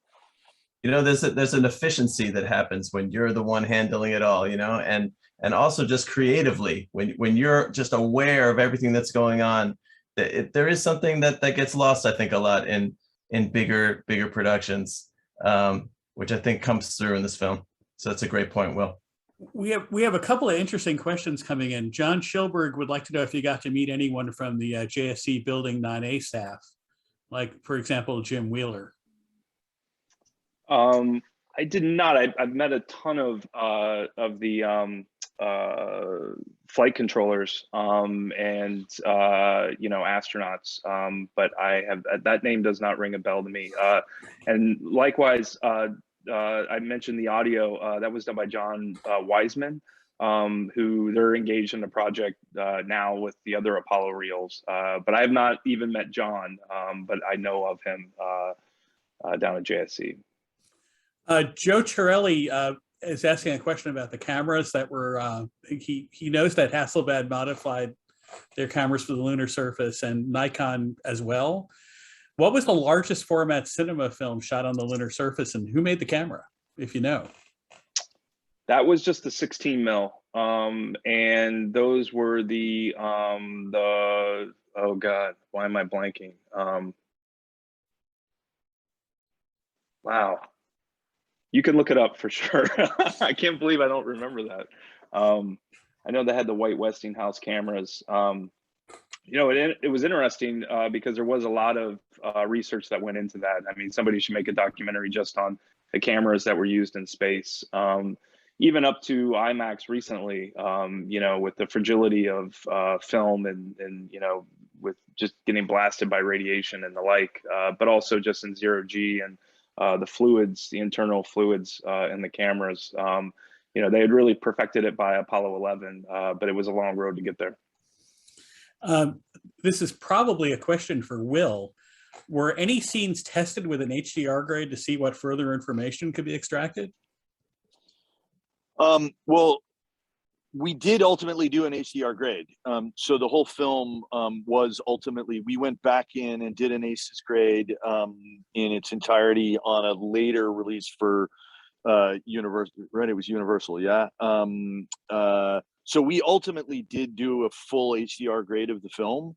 You know, there's an efficiency that happens when you're the one handling it all, you know, and also just creatively when you're just aware of everything that's going on, there is something that gets lost, I think, a lot in bigger productions, which I think comes through in this film. So that's a great point, Will. We have a couple of interesting questions coming in. John Schilberg would like to know if you got to meet anyone from the JSC Building 9A staff, like, for example, Jim Wheeler. I did not. I've met a ton of the flight controllers and you know, astronauts, but that name does not ring a bell to me. And likewise, I mentioned the audio that was done by John Wiseman, who they're engaged in a project now with the other Apollo reels. But I have not even met John, but I know of him down at JSC. Joe Torelli is asking a question about the cameras that were, he knows that Hasselblad modified their cameras for the lunar surface and Nikon as well. What was the largest format cinema film shot on the lunar surface, and who made the camera, if you know? That was just the 16 mil. And those were the oh God, why am I blanking? Wow. You can look it up for sure. I can't believe I don't remember that. I know they had the white Westinghouse cameras. You know, it was interesting because there was a lot of research that went into that. I mean, somebody should make a documentary just on the cameras that were used in space, even up to IMAX recently, you know, with the fragility of film and, you know, with just getting blasted by radiation and the like, but also just in zero G and the fluids, the internal fluids in the cameras. You know, they had really perfected it by Apollo 11, but it was a long road to get there. This is probably a question for Will. Were any scenes tested with an HDR grade to see what further information could be extracted? Well, we did ultimately do an HDR grade. So the whole film was ultimately, we went back in and did an ACES grade in its entirety on a later release for Universal, right? It was Universal, yeah. So we ultimately did do a full HDR grade of the film.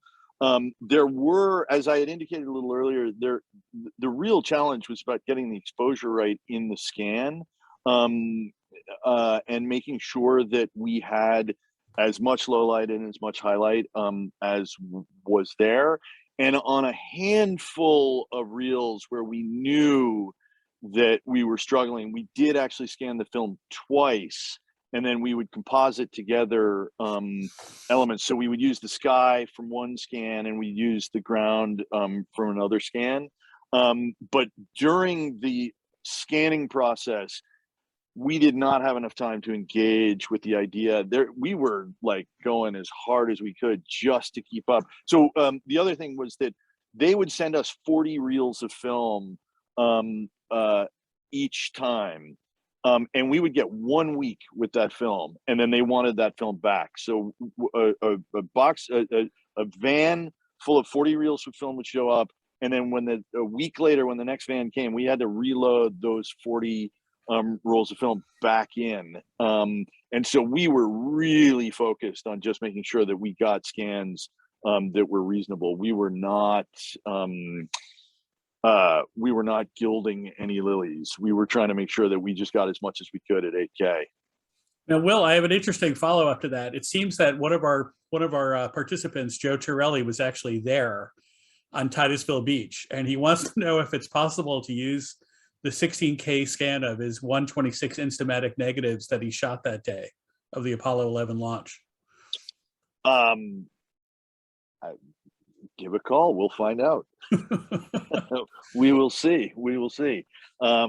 There were, as I had indicated a little earlier, the real challenge was about getting the exposure right in the scan, and making sure that we had as much low light and as much highlight as was there. And on a handful of reels where we knew that we were struggling, we did actually scan the film twice, and then we would composite together elements. So we would use the sky from one scan and we use the ground from another scan. But during the scanning process, we did not have enough time to engage with the idea. We were like going as hard as we could just to keep up. So the other thing was that they would send us 40 reels of film each time. And we would get 1 week with that film, and then they wanted that film back. So a van full of 40 reels of film would show up, and then a week later, when the next van came, we had to reload those 40 rolls of film back in. And so we were really focused on just making sure that we got scans that were reasonable. We were not gilding any lilies. We were trying to make sure that we just got as much as we could at 8K. Now, Will, I have an interesting follow-up to that. It seems that one of our participants, Joe Torelli, was actually there on Titusville Beach, and he wants to know if it's possible to use the 16K scan of his 126 Instamatic negatives that he shot that day of the Apollo 11 launch. Give a call. We'll find out. We will see. We will see. Yeah,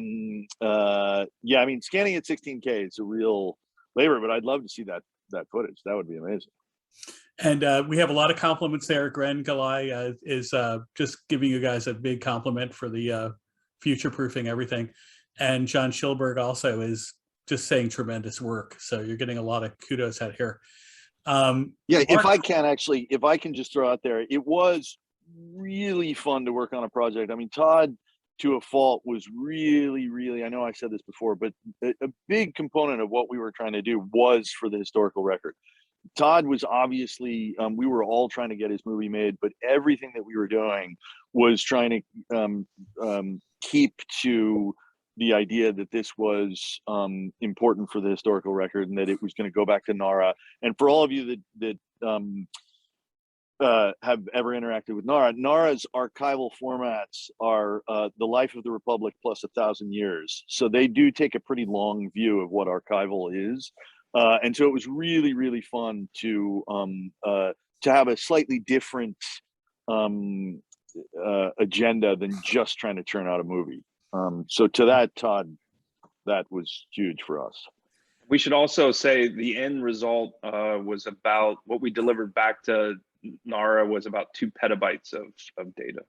I mean, scanning at 16K is a real labor, but I'd love to see that footage. That would be amazing. And we have a lot of compliments there. Gren Galai is just giving you guys a big compliment for the future-proofing everything. And John Schilberg also is just saying tremendous work. So you're getting a lot of kudos out here. Yeah, if I can just throw out there, it was really fun to work on a project. I mean, Todd, to a fault, was really, I know I said this before, but a big component of what we were trying to do was for the historical record. Todd was obviously, we were all trying to get his movie made, but everything that we were doing was trying to keep to the idea that this was important for the historical record and that it was going to go back to NARA. And for all of you that have ever interacted with NARA, NARA's archival formats are the life of the Republic plus 1,000 years. So they do take a pretty long view of what archival is. And so it was really fun to have a slightly different agenda than just trying to churn out a movie. So to that, Todd, that was huge for us. We should also say the end result was about, what we delivered back to NARA was about 2 petabytes of data.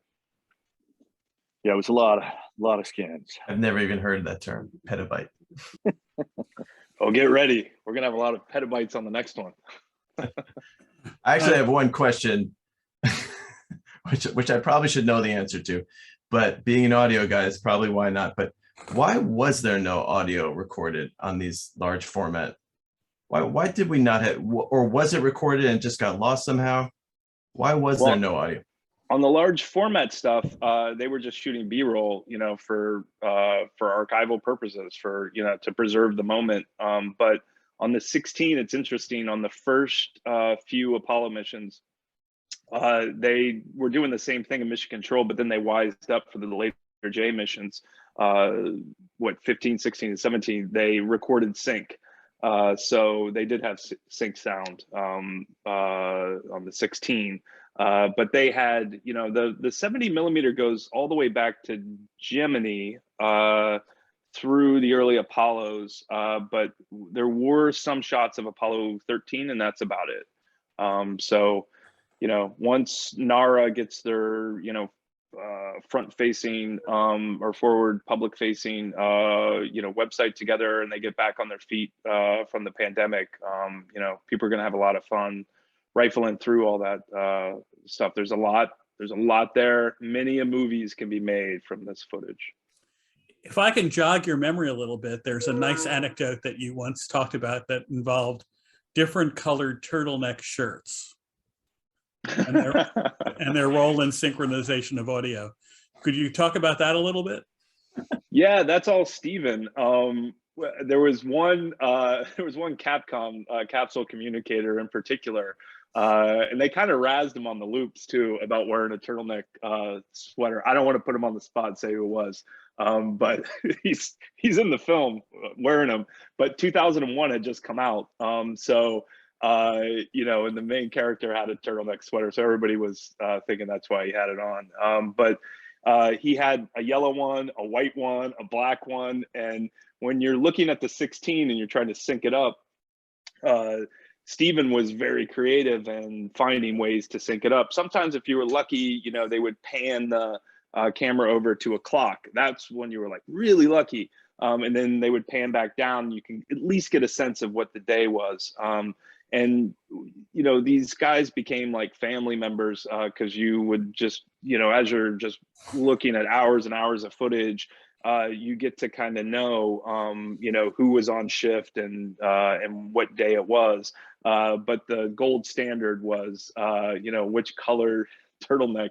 Yeah, it was a lot of scans. I've never even heard that term, petabyte. Oh, get ready. We're going to have a lot of petabytes on the next one. I actually have one question, which I probably should know the answer to, but being an audio guy is probably why not. But why was there no audio recorded on these large format? Why did we not have, or was it recorded and just got lost somehow? Why was there no audio? On the large format stuff, they were just shooting B-roll, for archival purposes, to preserve the moment. But on the 16, it's interesting. On the first few Apollo missions, they were doing the same thing in mission control, but then they wised up for the later J missions. 15, 16, and 17, they recorded sync. So they did have sync sound on the 16. But they had, the 70 millimeter goes all the way back to Gemini through the early Apollos. But there were some shots of Apollo 13, and that's about it. So, once NARA gets their, front facing or forward public facing, website together, and they get back on their feet from the pandemic, people are going to have a lot of fun rifling through all that stuff. There's a lot there. Many movies can be made from this footage. If I can jog your memory a little bit, there's a nice anecdote that you once talked about that involved different colored turtleneck shirts and their role in synchronization of audio. Could you talk about that a little bit? Yeah, that's all Steven. There was one Capcom capsule communicator in particular, and they kind of razzed him on the loops too about wearing a turtleneck sweater. I don't want to put him on the spot and say who it was, but he's in the film wearing them. But 2001 had just come out, so and the main character had a turtleneck sweater, so everybody was thinking that's why he had it on. But he had a yellow one, a white one, a black one, and when you're looking at the 16 and you're trying to sync it up, Stephen was very creative and finding ways to sync it up. Sometimes if you were lucky, you know, they would pan the camera over to a clock. That's when you were like really lucky. And then they would pan back down. You can at least get a sense of what the day was. And, you know, these guys became like family members because you would just, you know, as you're just looking at hours and hours of footage, you get to kind of know, you know, who was on shift and what day it was. But the gold standard was, you know, which color turtleneck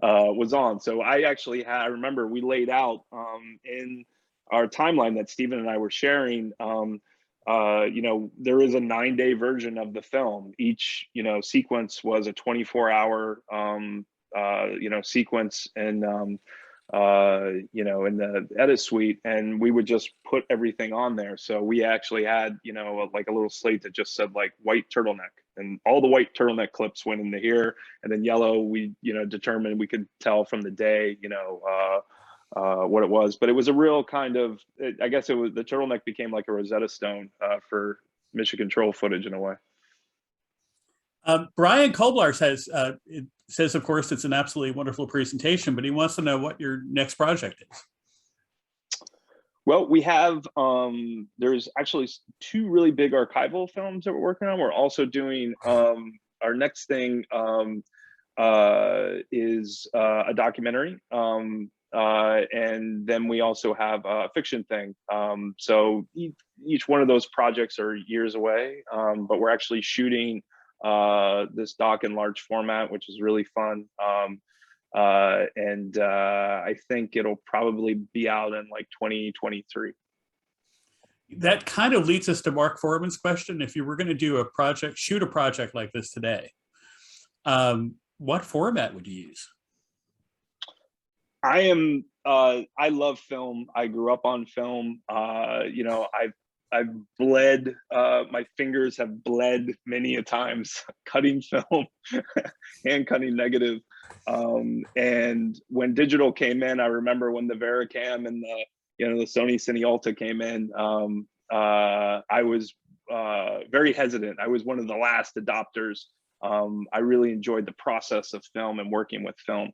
was on. So I remember we laid out in our timeline that Stephen and I were sharing, you know, there is a 9-day version of the film. Each, you know, sequence was a 24-hour, you know, sequence and, you know, in the edit suite, and we would just put everything on there. So we actually had, you know, like a little slate that just said like white turtleneck, and all the white turtleneck clips went into here, and then yellow, we, you know, determined we could tell from the day, you know, what it was. But it was a real kind of, I guess it was, the turtleneck became like a Rosetta Stone for mission control footage in a way. Brian Koblar says, of course, it's an absolutely wonderful presentation, but he wants to know what your next project is. Well, we have, there's actually 2 really big archival films that we're working on. We're also doing, our next thing is a documentary. And then we also have a fiction thing. So each one of those projects are years away, but we're actually shooting this doc in large format, which is really fun. And I think it'll probably be out in like 2023. That kind of leads us to Mark Foreman's question. If you were going to do a project, shoot a project like this today, what format would you use? I love film. I grew up on film. You know, I've bled, my fingers have bled many a times cutting film, hand cutting negative. And when digital came in, I remember when the Vericam and the, you know, the Sony Cinealta came in, I was very hesitant. I was one of the last adopters. I really enjoyed the process of film and working with film.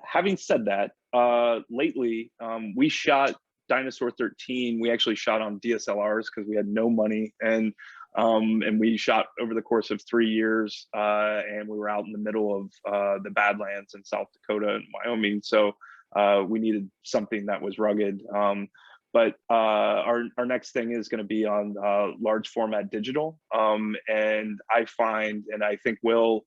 Having said that, lately we shot Dinosaur 13. We actually shot on DSLRs because we had no money, and we shot over the course of 3 years, and we were out in the middle of the Badlands in South Dakota and Wyoming, so we needed something that was rugged. But our next thing is going to be on large format digital, and I find, and I think Will,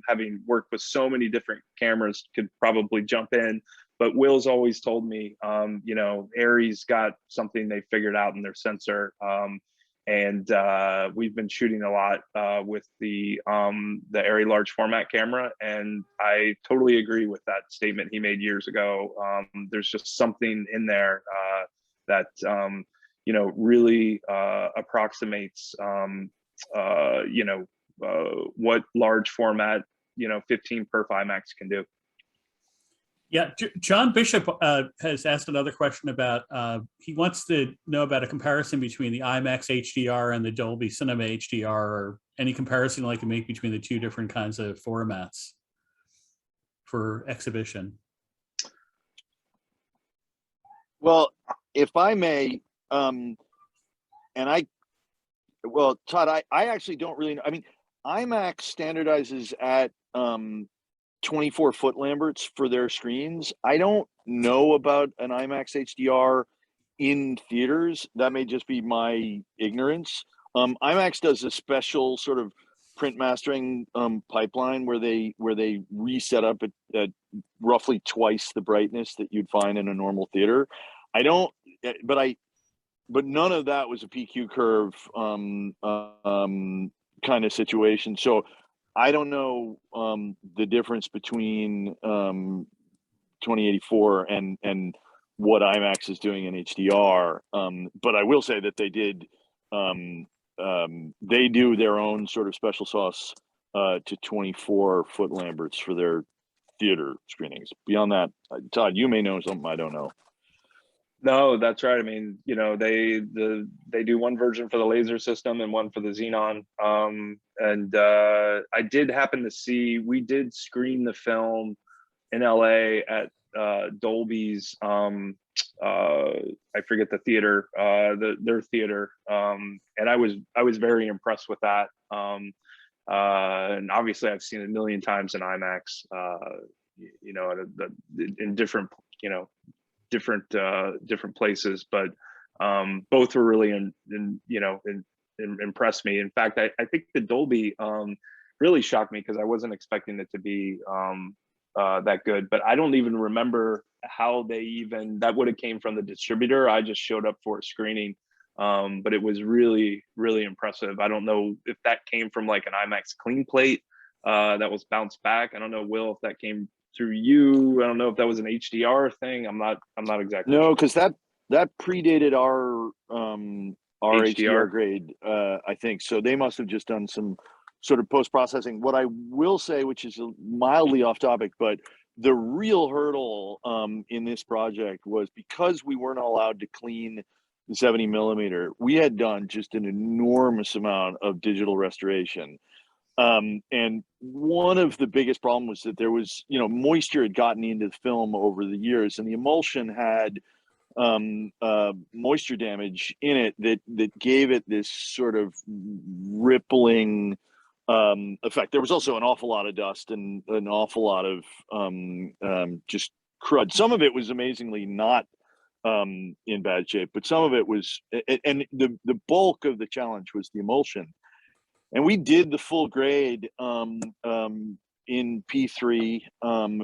having worked with so many different cameras, could probably jump in. But Will's always told me, you know, Arri's got something they figured out in their sensor, and we've been shooting a lot with the Arri large format camera, and I totally agree with that statement he made years ago. There's just something in there that you know, really approximates you know, what large format, you know, 15 perf IMAX can do. Yeah, John Bishop has asked another question about, he wants to know about a comparison between the IMAX HDR and the Dolby Cinema HDR, or any comparison like to make between the 2 different kinds of formats for exhibition. Well, if I may, well, Todd, I actually don't really know. I mean, IMAX standardizes at 24-foot Lamberts for their screens. I don't know about an IMAX HDR in theaters. That may just be my ignorance. IMAX does a special sort of print mastering pipeline where they reset up at roughly twice the brightness that you'd find in a normal theater. But none of that was a PQ curve kind of situation. So I don't know the difference between 2084 and what IMAX is doing in HDR. But I will say that they did, they do their own sort of special sauce to 24-foot Lamberts for their theater screenings. Beyond that, Todd, you may know something I don't know. No, that's right. I mean, they do one version for the laser system and one for the xenon. And I did happen to see, we did screen the film in LA at Dolby's. I forget the theater, their theater, and I was very impressed with that. And obviously, I've seen it a million times in IMAX. In different, different places, but both were really impressed me. In fact, I think the Dolby really shocked me because I wasn't expecting it to be that good. But I don't even remember how that would have came from the distributor. I just showed up for a screening, but it was really, really impressive. I don't know if that came from like an IMAX clean plate that was bounced back. I don't know, Will, if that came through you. I don't know if that was an HDR thing. I'm not exactly No, sure. because that predated our HDR grade, I think. So they must have just done some sort of post-processing. What I will say, which is mildly off topic, but the real hurdle in this project was because we weren't allowed to clean the 70 millimeter, we had done just an enormous amount of digital restoration. And one of the biggest problems was that there was, moisture had gotten into the film over the years, and the emulsion had moisture damage in it that gave it this sort of rippling effect. There was also an awful lot of dust and an awful lot of just crud. Some of it was amazingly not in bad shape, but some of it was, and the bulk of the challenge was the emulsion. And we did the full grade in P3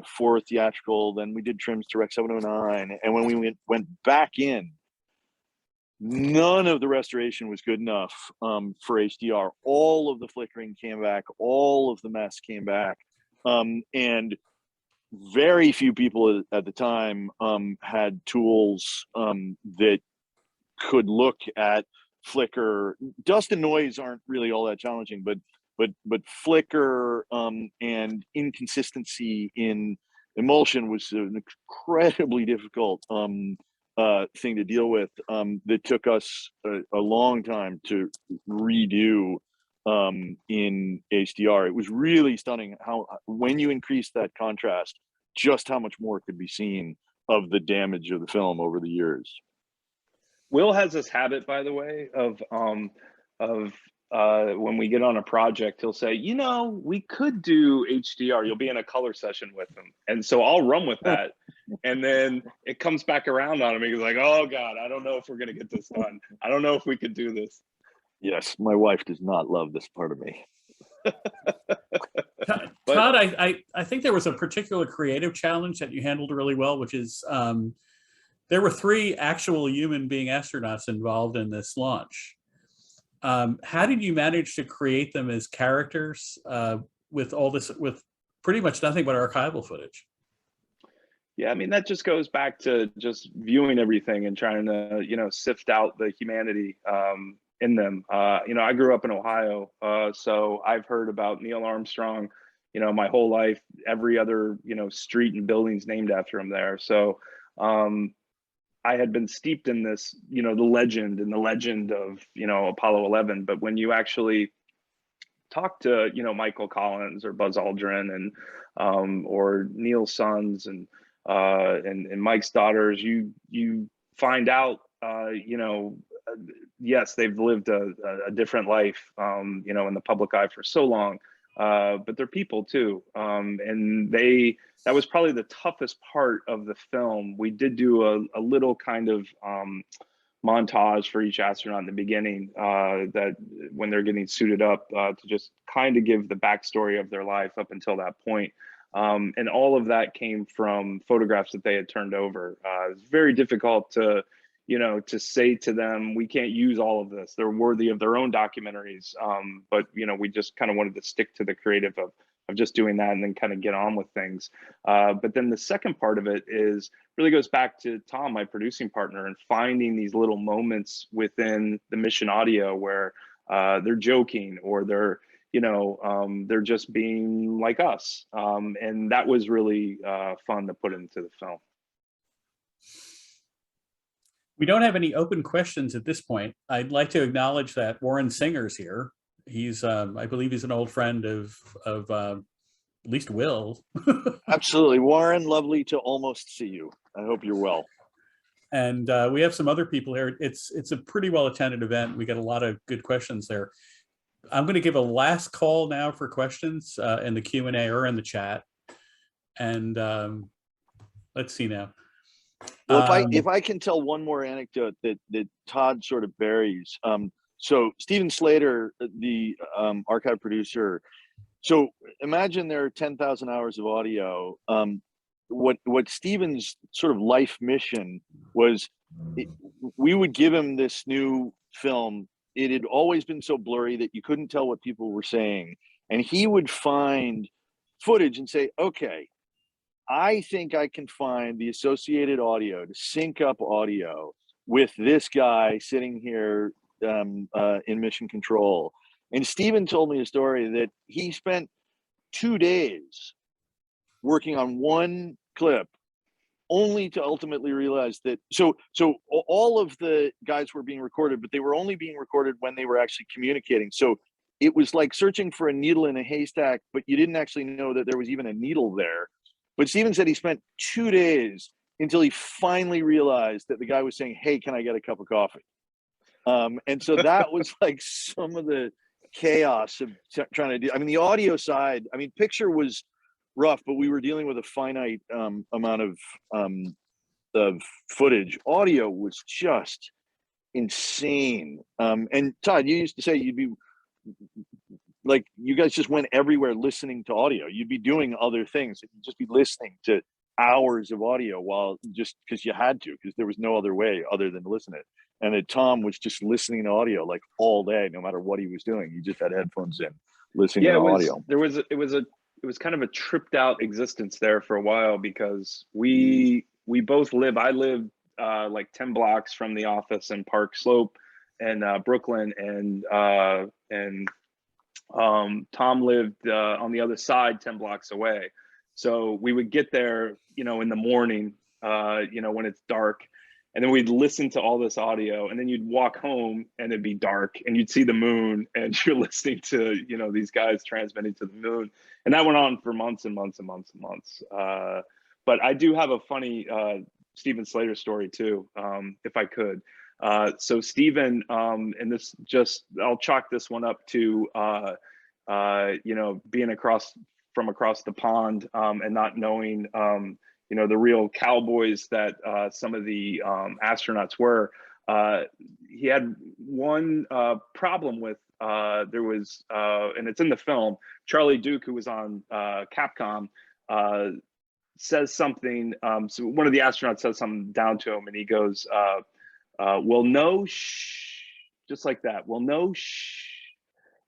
for theatrical. Then we did trims to Rec 709. And when we went back in, none of the restoration was good enough for HDR. All of the flickering came back. All of the mess came back. And very few people at the time had tools that could look at flicker. Dust and noise aren't really all that challenging, but flicker and inconsistency in emulsion was an incredibly difficult thing to deal with, that took us a long time to redo in HDR. It was really stunning how, when you increase that contrast, just how much more could be seen of the damage of the film over the years. Will has this habit, by the way, of when we get on a project, he'll say, we could do HDR. You'll be in a color session with him. And so I'll run with that. And then it comes back around on him. He's like, oh God, I don't know if we're going to get this done. I don't know if we could do this. Yes, my wife does not love this part of me. Todd, I think there was a particular creative challenge that you handled really well, which is there were 3 actual human being astronauts involved in this launch. How did you manage to create them as characters with pretty much nothing but archival footage? Yeah, I mean, that just goes back to just viewing everything and trying to, sift out the humanity in them. I grew up in Ohio, so I've heard about Neil Armstrong, my whole life. Every other, street and buildings named after him there. So I had been steeped in this, the legend of, Apollo 11. But when you actually talk to, Michael Collins or Buzz Aldrin and or Neil's sons and Mike's daughters, you find out, yes, they've lived a different life, in the public eye for so long, but they're people too. And that was probably the toughest part of the film. We did do a little kind of montage for each astronaut in the beginning, that when they're getting suited up, to just kind of give the backstory of their life up until that point. And all of that came from photographs that they had turned over. It's very difficult to say to them, we can't use all of this. They're worthy of their own documentaries. But, we just kind of wanted to stick to the creative of just doing that and then kind of get on with things. But then the second part of it really goes back to Tom, my producing partner, and finding these little moments within the mission audio where they're joking or they're just being like us. And that was really fun to put into the film. We don't have any open questions at this point. I'd like to acknowledge that Warren Singer's here. He's, I believe he's an old friend of at least Will. Absolutely. Warren, lovely to almost see you. I hope you're well. And we have some other people here. It's a pretty well attended event. We got a lot of good questions there. I'm going to give a last call now for questions in the Q&A or in the chat. And let's see now. Well, if I can tell one more anecdote that Todd sort of buries. So Steven Slater, the archive producer. So imagine there are 10,000 hours of audio. What Steven's sort of life mission was, we would give him this new film. It had always been so blurry that you couldn't tell what people were saying. And he would find footage and say, okay, I think I can find the associated audio to sync up audio with this guy sitting here in mission control. And Steven told me a story that he spent 2 days working on one clip, only to ultimately realize that, so all of the guys were being recorded, but they were only being recorded when they were actually communicating. So it was like searching for a needle in a haystack, but you didn't actually know that there was even a needle there. But Steven said he spent 2 days until he finally realized that the guy was saying, hey, can I get a cup of coffee? And so that was like some of the chaos of trying to do. I mean, the audio side, I mean, picture was rough, but we were dealing with a finite amount of footage. Audio was just insane. And Todd, you used to say you'd be like, you guys just went everywhere listening to audio. You'd be doing other things. You'd just be listening to hours of audio while, just because you had to, because there was no other way other than to listen to it. And then Tom was just listening to audio like all day, no matter what he was doing. He just had headphones in, listening to audio. It was kind of a tripped out existence there for a while, because we both live. I lived like 10 blocks from the office in Park Slope and Brooklyn, and Tom lived on the other side, 10 blocks away. So we would get there, in the morning, when it's dark, and then we'd listen to all this audio, and then you'd walk home and it'd be dark and you'd see the moon, and you're listening to, these guys transmitting to the moon. And that went on for months and months and months and months. But I do have a funny Steven Slater story too, if I could. So Steven, and this just, I'll chalk this one up to, being across the pond, and not knowing, the real cowboys that some of the astronauts were. He had one problem with, there was, and it's in the film, Charlie Duke, who was on Capcom, says something, so one of the astronauts says something down to him, and he goes, well, no, shh, just like that. Well, no, shh.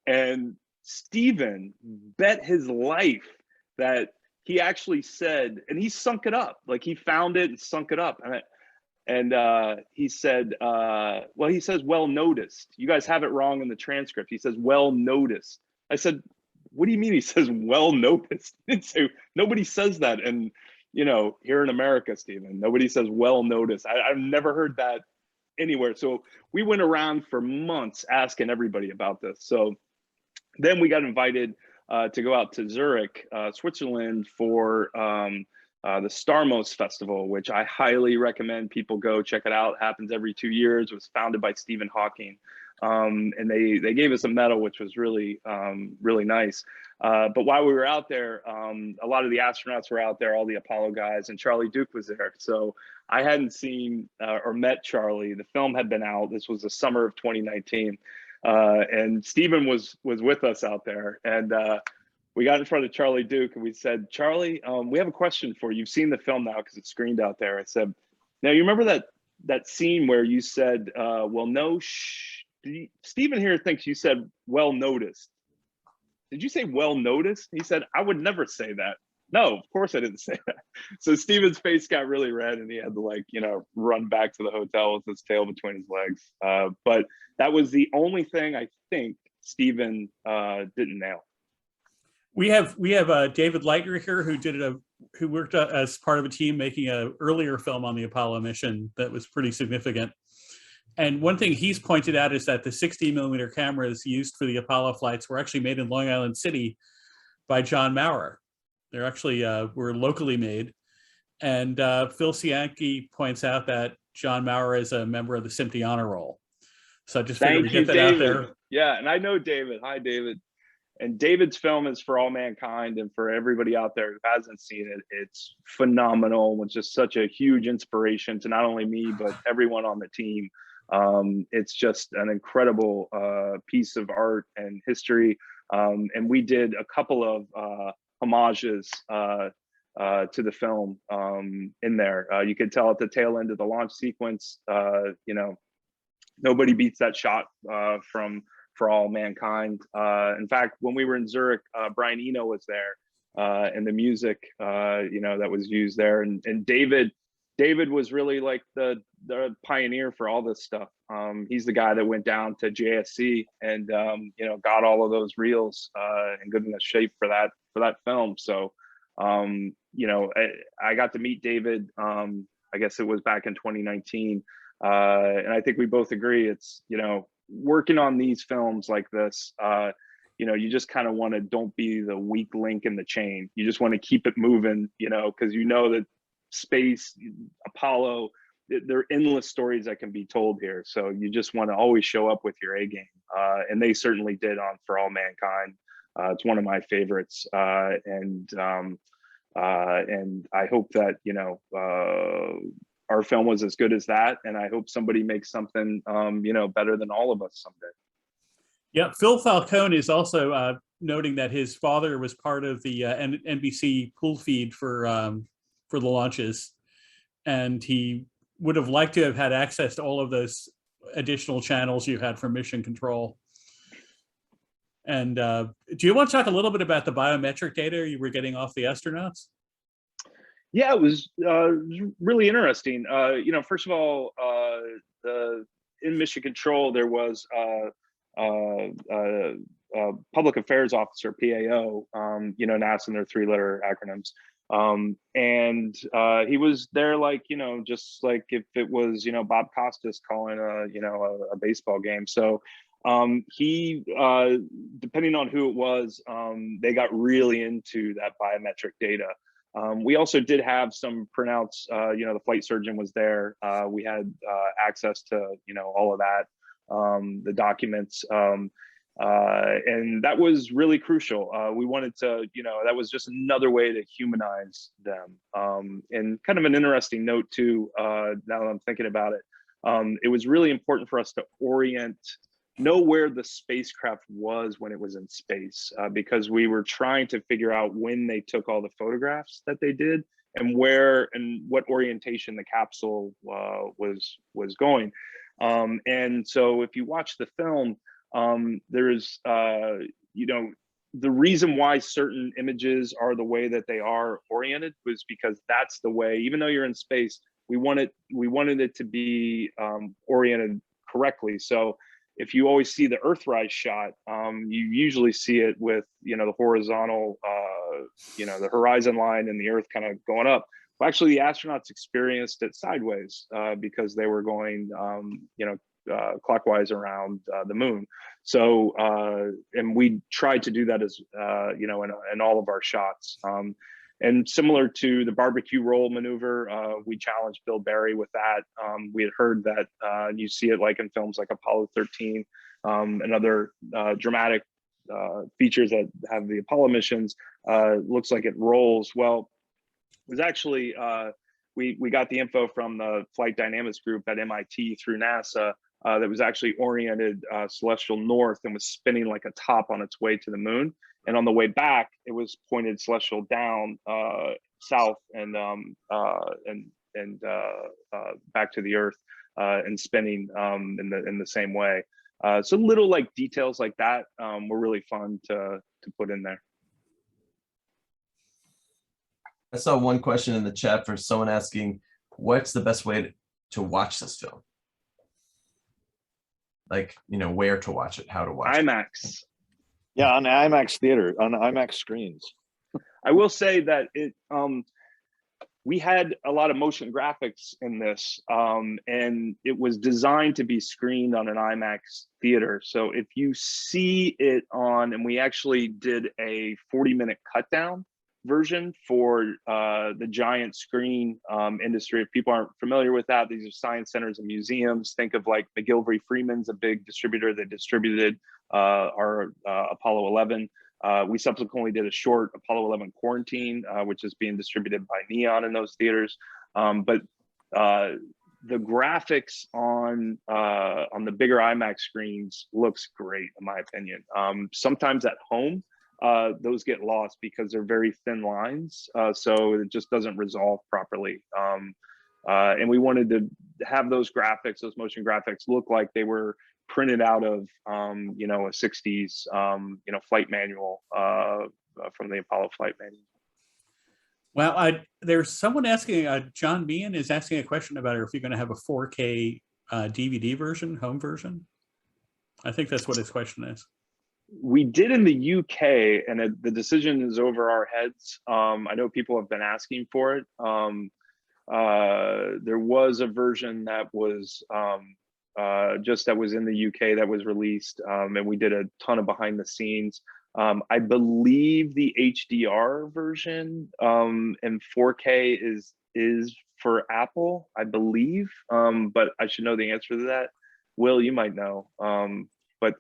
And Steven bet his life that he actually said, and he sunk it up, like he found it and sunk it up. And he said, well, he says, well noticed. You guys have it wrong in the transcript. He says, well noticed. I said, what do you mean he says, well noticed? So nobody says that. And, here in America, Steven, nobody says, well noticed. I've never heard that anywhere. So we went around for months asking everybody about this. So then we got invited to go out to Zurich, Switzerland for the Starmos Festival, which I highly recommend people go check it out. It happens every 2 years. It was founded by Stephen Hawking. And they gave us a medal, which was really, really nice. But while we were out there, a lot of the astronauts were out there, all the Apollo guys, and Charlie Duke was there. So I hadn't seen or met Charlie. The film had been out. This was the summer of 2019. And Stephen was with us out there, and we got in front of Charlie Duke, and we said, Charlie, we have a question for you. You've seen the film now because it's screened out there. I said, now you remember that scene where you said, well, no, shh. Stephen here thinks you said, well noticed. Did you say well noticed? He said, I would never say that. No, of course I didn't say that. So Stephen's face got really red, and he had to run back to the hotel with his tail between his legs. But that was the only thing I think Stephen didn't nail. We have David Leitner here who worked as part of a team making an earlier film on the Apollo mission that was pretty significant. And one thing he's pointed out is that the 60mm cameras used for the Apollo flights were actually made in Long Island City by John Maurer. They're actually were locally made. And Phil Cianchi points out that John Maurer is a member of the SMPTE Honor Roll. So I just figured to get that out there. Yeah, and I know David. Hi, David. And David's film is For All Mankind, and for everybody out there who hasn't seen it, it's phenomenal. It's just such a huge inspiration to not only me, but everyone on the team. It's just an incredible piece of art and history. And we did a couple of homages to the film in there. You could tell at the tail end of the launch sequence, you know, nobody beats that shot from For All Mankind. In fact, when we were in Zurich, Brian Eno was there, and the music, you know, that was used there. And David was really like the pioneer for all this stuff. He's the guy that went down to JSC and you know, got all of those reels in good enough shape for that film. So you know, I got to meet David. I guess it was back in 2019, and I think we both agree it's, you know, working on these films like this, you know, you just kind of want to don't be the weak link in the chain. You just want to keep it moving, you know, because you know that space, Apollo, there are endless stories that can be told here. So you just want to always show up with your A game. And they certainly did on For All Mankind. It's one of my favorites. And I hope that, you know, our film was as good as that. And I hope somebody makes something, you know, better than all of us someday. Yeah, Phil Falcone is also noting that his father was part of the NBC pool feed for the launches, and he would have liked to have had access to all of those additional channels you had from Mission Control. And do you want to talk a little bit about the biometric data you were getting off the astronauts? Yeah, it was really interesting. You know, first of all, in Mission Control, there was public affairs officer, PAO, you know, NASA and their 3-letter acronyms. And he was there, like, you know, just like if it was, you know, Bob Costas calling a baseball game. So he, depending on who it was, they got really into that biometric data. We also did have some printouts, you know, the flight surgeon was there. We had access to, you know, all of that, the documents. And that was really crucial. We wanted to, you know, that was just another way to humanize them. And kind of an interesting note too, now that I'm thinking about it, it was really important for us to know where the spacecraft was when it was in space, because we were trying to figure out when they took all the photographs that they did and where and what orientation the capsule was going. And so if you watch the film, there's, you know, the reason why certain images are the way that they are oriented was because that's the way, even though you're in space, we wanted it to be oriented correctly. So if you always see the Earthrise shot, you usually see it with, you know, the horizontal, you know, the horizon line and the Earth kind of going up. Well, actually, the astronauts experienced it sideways because they were going, you know, clockwise around the moon. So, and we tried to do that as, you know, in all of our shots. And similar to the barbecue roll maneuver, we challenged Bill Barry with that. We had heard that you see it like in films like Apollo 13 and other dramatic features that have the Apollo missions, looks like it rolls. Well, it was actually, we got the info from the flight dynamics group at MIT through NASA that was actually oriented celestial north and was spinning like a top on its way to the moon. And on the way back, it was pointed celestial down south and back to the Earth and spinning in the same way. So little like details like that were really fun to put in there. I saw one question in the chat for someone asking, what's the best way to watch this film? Like, you know, where to watch it, how to watch IMAX. it. Yeah, on IMAX theater, on IMAX screens. I will say that we had a lot of motion graphics in this, and it was designed to be screened on an IMAX theater. So if you see it on, and we actually did a 40-minute cut down version for the giant screen industry. If people aren't familiar with that, these are science centers and museums. Think of like McGillivray-Freeman's a big distributor that distributed our Apollo 11. We subsequently did a short Apollo 11 Quarantine, which is being distributed by Neon in those theaters. But the graphics on the bigger IMAX screens looks great, in my opinion. Sometimes at home, those get lost because they're very thin lines, so it just doesn't resolve properly. And we wanted to have those graphics, those motion graphics, look like they were printed out of, you know, a 60s, you know, flight manual from the Apollo flight manual. Well, there's someone asking, John Meehan is asking a question about if you're going to have a 4K DVD version, home version. I think that's what his question is. We did in the UK, and the decision is over our heads. I know people have been asking for it. There was a version that was that was in the UK that was released, and we did a ton of behind the scenes. I believe the HDR version and 4K is for Apple, I believe, but I should know the answer to that. Will, you might know, but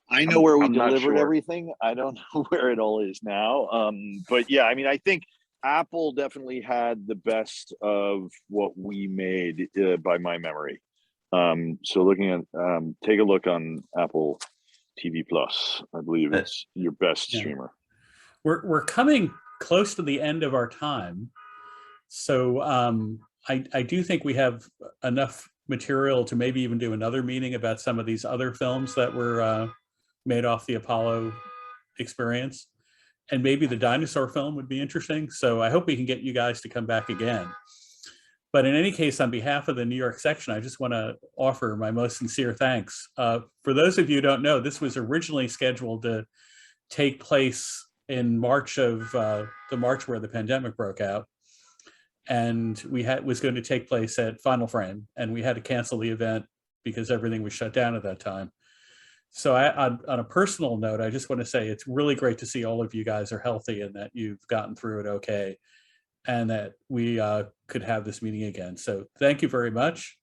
I know where we I'm not delivered sure. everything. I don't know where it all is now. But yeah, I mean, I think Apple definitely had the best of what we made by my memory. So looking at, take a look on Apple TV Plus. I believe it's your best streamer. We're coming close to the end of our time. So I do think we have enough material to maybe even do another meeting about some of these other films that were made off the Apollo experience. And maybe the dinosaur film would be interesting. So I hope we can get you guys to come back again. But in any case, on behalf of the New York section, I just want to offer my most sincere thanks. For those of you who don't know, this was originally scheduled to take place in March of the March where the pandemic broke out. And was going to take place at Final Frame, and we had to cancel the event because everything was shut down at that time. So on a personal note, I just want to say it's really great to see all of you guys are healthy and that you've gotten through it okay, and that we could have this meeting again. So thank you very much.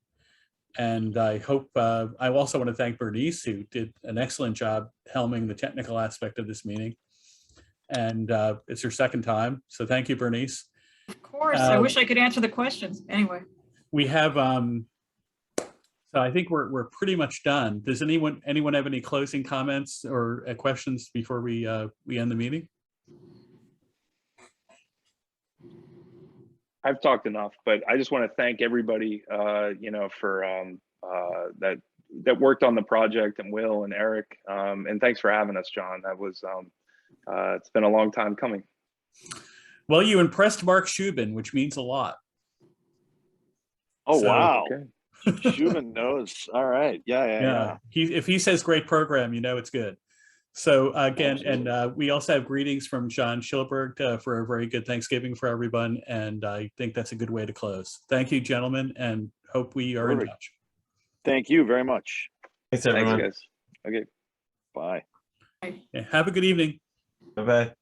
And I hope, I also want to thank Bernice, who did an excellent job helming the technical aspect of this meeting. And it's her second time. So thank you, Bernice. Of course, I wish I could answer the questions. Anyway. We have, so I think we're pretty much done. Does anyone have any closing comments or questions before we end the meeting? I've talked enough, but I just want to thank everybody, you know, for that worked on the project, and Will and Eric, and thanks for having us, John. That was it's been a long time coming. Well, you impressed Mark Shubin, which means a lot. Oh, so, wow. Okay. Shubin knows. All right. Yeah. If he says great program, you know it's good. So again, absolutely. And we also have greetings from John Schilberg for a very good Thanksgiving for everyone. And I think that's a good way to close. Thank you, gentlemen, and hope we are in touch. Thank you very much. Thanks, everyone. Thanks, guys. Okay. Bye. Yeah, have a good evening. Bye-bye.